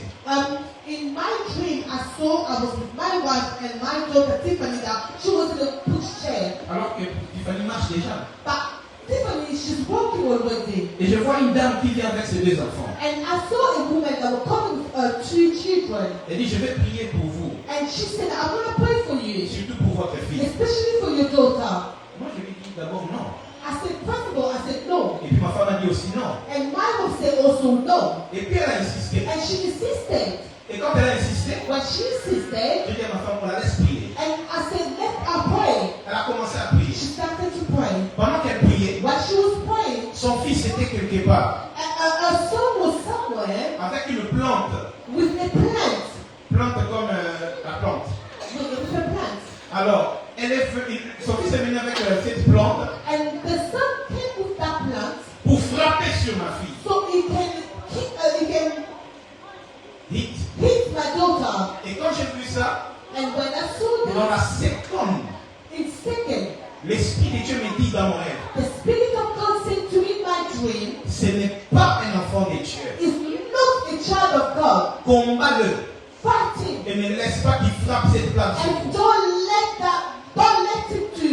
Speaker 2: in my dream I saw I was with my wife and my daughter Tiffany that she was in a pushchair.
Speaker 1: Alors que Tiffany marche déjà.
Speaker 2: But Tiffany, she's walking already.
Speaker 1: Et je vois une dame qui vient avec ses 2 enfants.
Speaker 2: And I saw a woman that was coming with 2 children.
Speaker 1: Elle dit, je vais prier pour vous,
Speaker 2: And she said, I'm going to pray for you,
Speaker 1: surtout pour votre fille.
Speaker 2: especially for your daughter.
Speaker 1: Moi, je lui dis d'abord non.
Speaker 2: I said, first of all, I said no.
Speaker 1: Et puis ma femme a dit aussi non.
Speaker 2: And my wife said also no.
Speaker 1: Et puis elle a insisté.
Speaker 2: And she insisted.
Speaker 1: Et quand elle a insisté,
Speaker 2: When she insisted,
Speaker 1: j'ai dit à ma femme, on la laisse prier.
Speaker 2: and I said, let her pray.
Speaker 1: Elle a commencé à prier.
Speaker 2: She started to pray.
Speaker 1: Pendant qu'elle priait,
Speaker 2: While she was praying,
Speaker 1: son fils était quelque part
Speaker 2: her son was somewhere
Speaker 1: avec une plante.
Speaker 2: with a plant.
Speaker 1: Plante comme la plante.
Speaker 2: With a plant.
Speaker 1: Alors, son fils est venu avec cette plante
Speaker 2: And the son came with that plant
Speaker 1: pour frapper sur ma fille.
Speaker 2: so he can
Speaker 1: Hit.
Speaker 2: hit my daughter.
Speaker 1: Et quand j'ai vu ça,
Speaker 2: And when I saw
Speaker 1: dans la
Speaker 2: that,
Speaker 1: seconde,
Speaker 2: in second,
Speaker 1: l'Esprit de Dieu me dit dans mon rêve,
Speaker 2: the Spirit of God said to me in my dream,
Speaker 1: ce n'est pas un enfant de Dieu.
Speaker 2: is not a child of God.
Speaker 1: Combat-le
Speaker 2: Fighting.
Speaker 1: et ne laisse pas qu'il frappe cette plante sur
Speaker 2: And
Speaker 1: vous.
Speaker 2: don't let him to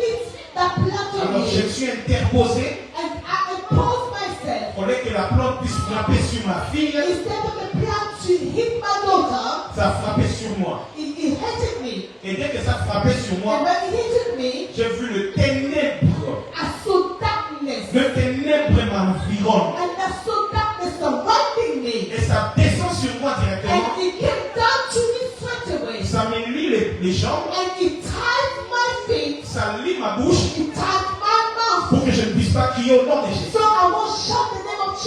Speaker 2: hit that plant on
Speaker 1: Alors je me
Speaker 2: you.
Speaker 1: suis interposé
Speaker 2: And I opposed myself.
Speaker 1: pour que la plante puisse frapper sur ma fille.
Speaker 2: Instead of the plant to hit my daughter,
Speaker 1: Ça a frappé sur moi.
Speaker 2: it hit me.
Speaker 1: Et dès que ça a frappé sur
Speaker 2: And
Speaker 1: moi,
Speaker 2: when it hit me,
Speaker 1: j'ai vu le ténèbre.
Speaker 2: I saw darkness.
Speaker 1: Le ténèbre m'environne.
Speaker 2: And I saw darkness surrounding me.
Speaker 1: Et ça descend sur moi directement.
Speaker 2: And it came down to me straight away.
Speaker 1: Ça me lie les jambes.
Speaker 2: And it tied my feet.
Speaker 1: Ça lie ma bouche
Speaker 2: It tied my mouth.
Speaker 1: pour que je ne puisse pas crier au nom de Jésus.
Speaker 2: So I won't shout the name of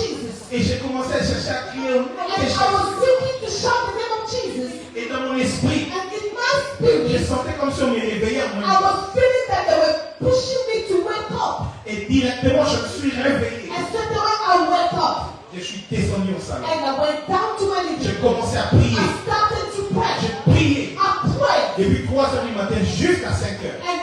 Speaker 1: Et j'ai commencé à chercher à crier au nom
Speaker 2: And
Speaker 1: de
Speaker 2: I
Speaker 1: Jésus.
Speaker 2: was seeking to shout the name of Jesus.
Speaker 1: Et dans mon esprit,
Speaker 2: And in my
Speaker 1: je
Speaker 2: spirit,
Speaker 1: sentais comme si on me réveillait en
Speaker 2: I
Speaker 1: moi.
Speaker 2: was feeling that they were pushing me to wake up.
Speaker 1: Et directement, je me suis réveillé.
Speaker 2: And straight away I wake up.
Speaker 1: Je suis descendu au salon.
Speaker 2: And I went down to my living
Speaker 1: J'ai
Speaker 2: room.
Speaker 1: commencé à prier.
Speaker 2: I started to pray.
Speaker 1: J'ai prié.
Speaker 2: I prayed.
Speaker 1: Depuis 3 heures du matin jusqu'à 5 heures.
Speaker 2: And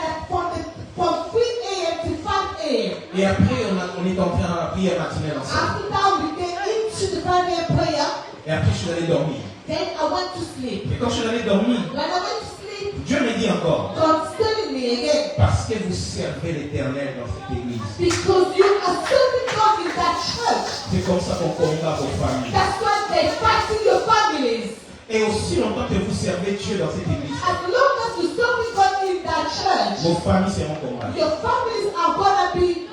Speaker 2: from 3 a.m. to 5 a.m.
Speaker 1: Et après, on est entré dans la prière matinale ensemble.
Speaker 2: After that, we came into the 5 a.m. prayer.
Speaker 1: Et après, je suis allé dormir.
Speaker 2: Then I went to sleep.
Speaker 1: Et quand je suis allé dormir,
Speaker 2: When I went to sleep,
Speaker 1: Dieu me dit encore,
Speaker 2: God telling me again,
Speaker 1: parce que vous servez l'Éternel dans cette église.
Speaker 2: because you are serving God in that church.
Speaker 1: C'est comme ça qu'on combat vos familles.
Speaker 2: That's why they're fighting your families.
Speaker 1: Et aussi longtemps que vous servez Dieu dans cette église,
Speaker 2: As long as you serving God in that church,
Speaker 1: vos familles seront combattues.
Speaker 2: your families are gonna be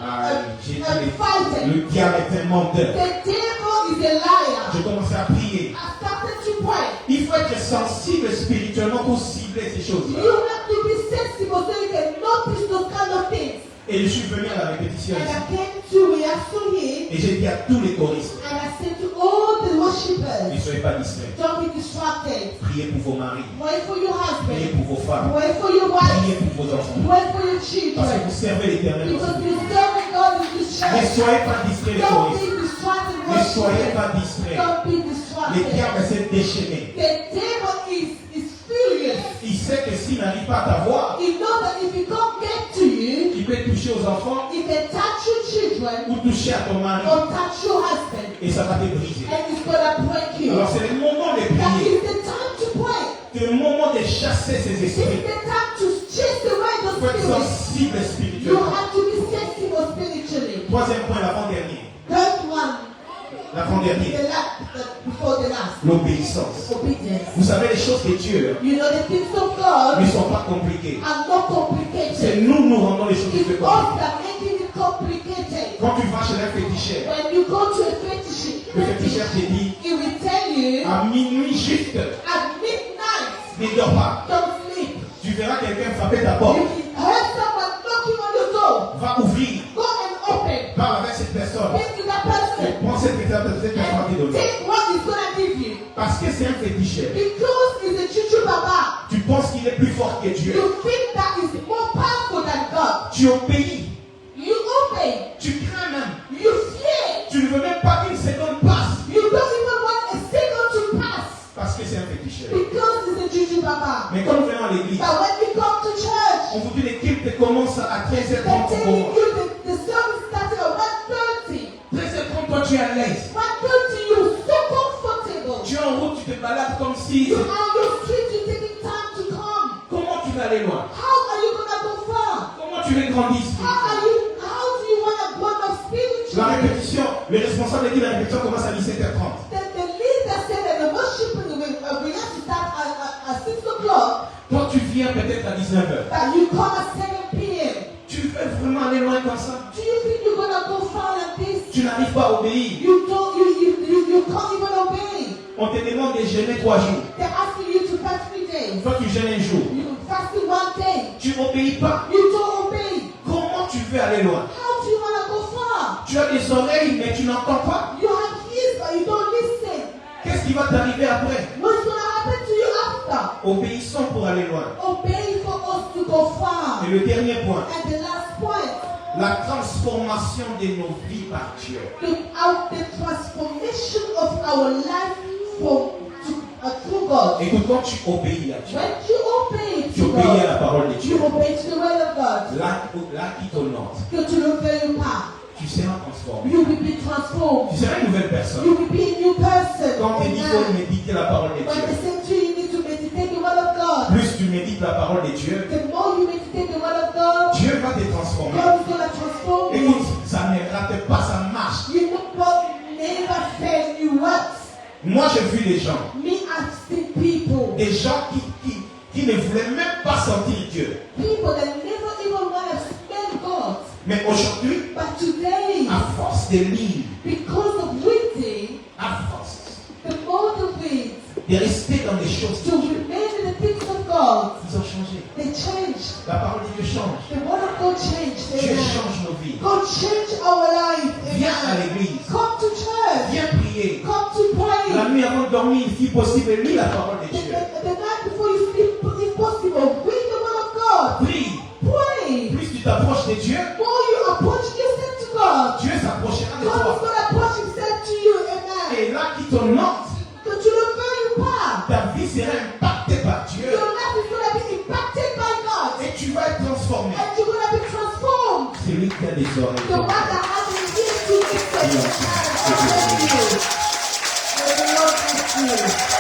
Speaker 1: J'ai dit,
Speaker 2: fighting.
Speaker 1: le diable est un menteur.
Speaker 2: The devil is a liar.
Speaker 1: Je commençais à prier.
Speaker 2: I started to pray.
Speaker 1: Il faut être sensible spirituellement pour cibler ces
Speaker 2: You
Speaker 1: choses-là.
Speaker 2: have to be sensible so you can notice those kind of things.
Speaker 1: Et je suis venu à la répétition
Speaker 2: And
Speaker 1: ici.
Speaker 2: I came to reaction here,
Speaker 1: Et j'ai dit à tous les choristes,
Speaker 2: and I said to all the
Speaker 1: ne
Speaker 2: worshippers,
Speaker 1: soyez pas distraits.
Speaker 2: don't be distracted.
Speaker 1: Priez pour vos maris.
Speaker 2: Pray for your
Speaker 1: Priez
Speaker 2: husband.
Speaker 1: pour vos femmes.
Speaker 2: Pray for your
Speaker 1: Priez
Speaker 2: wife.
Speaker 1: pour vos enfants.
Speaker 2: Pray for your
Speaker 1: Parce que
Speaker 2: children.
Speaker 1: vous servez l'Éternel.
Speaker 2: Because you serve God in this
Speaker 1: Ne
Speaker 2: church.
Speaker 1: soyez pas distraits les
Speaker 2: Don't
Speaker 1: choristes.
Speaker 2: be distracted,
Speaker 1: Ne soyez
Speaker 2: worshippers.
Speaker 1: pas distraits.
Speaker 2: Don't be
Speaker 1: Le
Speaker 2: distracted.
Speaker 1: diable s'est déchaîné.
Speaker 2: The devil is furious.
Speaker 1: Il sait que s'il n'arrive pas à t'avoir,
Speaker 2: He knows that if he can't get to you,
Speaker 1: il peut toucher aux enfants
Speaker 2: he can touch your children
Speaker 1: ou toucher à ton mari.
Speaker 2: or touch your husband.
Speaker 1: Et ça va te briser.
Speaker 2: And he's gonna break you.
Speaker 1: Alors c'est le moment de
Speaker 2: That
Speaker 1: prier.
Speaker 2: is the time to pray.
Speaker 1: C'est le moment de chasser ces
Speaker 2: It's
Speaker 1: esprits.
Speaker 2: the time to chase away
Speaker 1: Il
Speaker 2: those
Speaker 1: faut être
Speaker 2: spirits.
Speaker 1: sensible
Speaker 2: You
Speaker 1: spirituellement.
Speaker 2: have to be sensible spiritually.
Speaker 1: Troisième point, l'avant-dernier.
Speaker 2: Third one,
Speaker 1: L'avant-dernier.
Speaker 2: before the last,
Speaker 1: L'obéissance.
Speaker 2: obedience.
Speaker 1: Vous savez, les choses de Dieu
Speaker 2: You know, the things of God
Speaker 1: ne sont pas compliquées.
Speaker 2: are not
Speaker 1: C'est
Speaker 2: complicated.
Speaker 1: nous rendons les choses de
Speaker 2: It's
Speaker 1: Dieu
Speaker 2: us
Speaker 1: compliquées.
Speaker 2: that making it complicated.
Speaker 1: Quand tu vas chez un féticheur,
Speaker 2: When you go to a fetish,
Speaker 1: le féticheur te dit,
Speaker 2: he will tell you
Speaker 1: à minuit juste,
Speaker 2: at midnight,
Speaker 1: ne dors pas.
Speaker 2: don't sleep.
Speaker 1: Tu verras quelqu'un frapper ta porte.
Speaker 2: You heard someone knocking on your door.
Speaker 1: Va ouvrir.
Speaker 2: Go and open.
Speaker 1: Parle avec cette personne.
Speaker 2: Speak to that person.
Speaker 1: Et prends cette personne va te
Speaker 2: And
Speaker 1: donner.
Speaker 2: take what he's gonna give you.
Speaker 1: Parce que c'est un féticheur.
Speaker 2: Because he's a chuchu baba.
Speaker 1: Tu penses qu'il est plus fort que Dieu.
Speaker 2: You think that is more powerful than God.
Speaker 1: Tu obéis.
Speaker 2: You obey.
Speaker 1: Tu crains même.
Speaker 2: You fear.
Speaker 1: Tu ne veux même pas qu'une seconde passe.
Speaker 2: You don't even want a second to pass.
Speaker 1: Parce que c'est un féticheur.
Speaker 2: Because he's a chuchu baba.
Speaker 1: Mais quand nous venons à l'église,
Speaker 2: But when you come to church,
Speaker 1: on vous dit l'équipe commence à 13h30
Speaker 2: they're
Speaker 1: pour
Speaker 2: telling
Speaker 1: moi.
Speaker 2: you the service started at 1:30.
Speaker 1: 13h30, toi tu es à l'aise.
Speaker 2: 1:30, you're so comfortable.
Speaker 1: Tu es en route, tu te balades comme si.
Speaker 2: You are on your street, you're taking time to come.
Speaker 1: Comment tu vas aller loin?
Speaker 2: How are you gonna go far?
Speaker 1: Comment tu veux grandir?
Speaker 2: How do you wanna grow up
Speaker 1: La
Speaker 2: spiritually?
Speaker 1: répétition, le responsable dit la répétition commence à 17h30.
Speaker 2: The leader said that the worship we have to start at 6 o'clock,
Speaker 1: Toi tu viens peut-être à 19h.
Speaker 2: but you come at 7 p.m.
Speaker 1: Tu veux vraiment aller loin comme ça?
Speaker 2: Do you think you're gonna go far like this?
Speaker 1: Tu n'arrives pas à obéir.
Speaker 2: You can't even obey.
Speaker 1: On te demande de jeûner 3 jours.
Speaker 2: They're asking you to fast 3 days.
Speaker 1: Toi tu jeûnes un jour.
Speaker 2: You fasting 1 day.
Speaker 1: Tu n'obéis pas.
Speaker 2: You don't obey.
Speaker 1: Comment tu veux aller loin?
Speaker 2: How do you wanna go far?
Speaker 1: Tu as des oreilles mais tu n'entends pas.
Speaker 2: You have ears but you don't listen.
Speaker 1: Qu'est-ce qui va t'arriver après?
Speaker 2: What's gonna happen to you after?
Speaker 1: Obéissons pour aller loin.
Speaker 2: Obey for us to go far.
Speaker 1: Et le dernier point,
Speaker 2: And the last point,
Speaker 1: la transformation de nos vies par Dieu.
Speaker 2: the transformation of our life through God.
Speaker 1: Écoute, quand tu obéis à Dieu,
Speaker 2: When you obey
Speaker 1: tu
Speaker 2: to
Speaker 1: obéis à la
Speaker 2: God,
Speaker 1: parole de Dieu.
Speaker 2: you obey to the word of God.
Speaker 1: Là qui t'honore,
Speaker 2: Go to the very path.
Speaker 1: tu seras transformé.
Speaker 2: You will be transformed.
Speaker 1: Tu seras une nouvelle personne.
Speaker 2: You will be a new person.
Speaker 1: Quand tu dis qu'il faut méditer la parole de
Speaker 2: When they
Speaker 1: Dieu,
Speaker 2: say to you, you need to meditate the word of God.
Speaker 1: plus tu médites la parole de Dieu,
Speaker 2: The more you meditate the word of God,
Speaker 1: Dieu va te transformer.
Speaker 2: God is going to transform you.
Speaker 1: Écoute, ça ne rate pas, ça marche.
Speaker 2: You know God never fail you once.
Speaker 1: Moi, j'ai vu des gens,
Speaker 2: Me, I've seen people.
Speaker 1: des gens qui ne voulaient même pas sentir Dieu.
Speaker 2: People that never even want to smell God.
Speaker 1: Mais aujourd'hui,
Speaker 2: But today,
Speaker 1: à force de lire,
Speaker 2: because of reading,
Speaker 1: à force
Speaker 2: the more the read,
Speaker 1: de rester dans les choses
Speaker 2: to
Speaker 1: de Dieu,
Speaker 2: remember the things of God,
Speaker 1: ils ont changé.
Speaker 2: they change.
Speaker 1: La parole de Dieu change.
Speaker 2: The word of God change.
Speaker 1: Dieu
Speaker 2: Amen.
Speaker 1: change nos vies.
Speaker 2: God change our life.
Speaker 1: Viens à
Speaker 2: Amen.
Speaker 1: l'église.
Speaker 2: Come to church.
Speaker 1: Viens endormi, si possible, lis la parole de Dieu.
Speaker 2: The night before you sleep, if possible, read the word of God.
Speaker 1: Prie.
Speaker 2: Pray.
Speaker 1: Plus tu t'approches de Dieu,
Speaker 2: More you approach yourself to God,
Speaker 1: Dieu s'approchera de
Speaker 2: God is
Speaker 1: toi.
Speaker 2: going to approach himself to you. Amen.
Speaker 1: Et là, qui t'honore,
Speaker 2: Que tu le veuilles ou pas,
Speaker 1: ta vie sera impactée par Dieu.
Speaker 2: your life is going to be impacted by God.
Speaker 1: Et tu vas être transformé.
Speaker 2: And you're going to be transformed.
Speaker 1: C'est lui qui a des oreilles.
Speaker 2: The one that has an ear to listen. May the Lord bless you.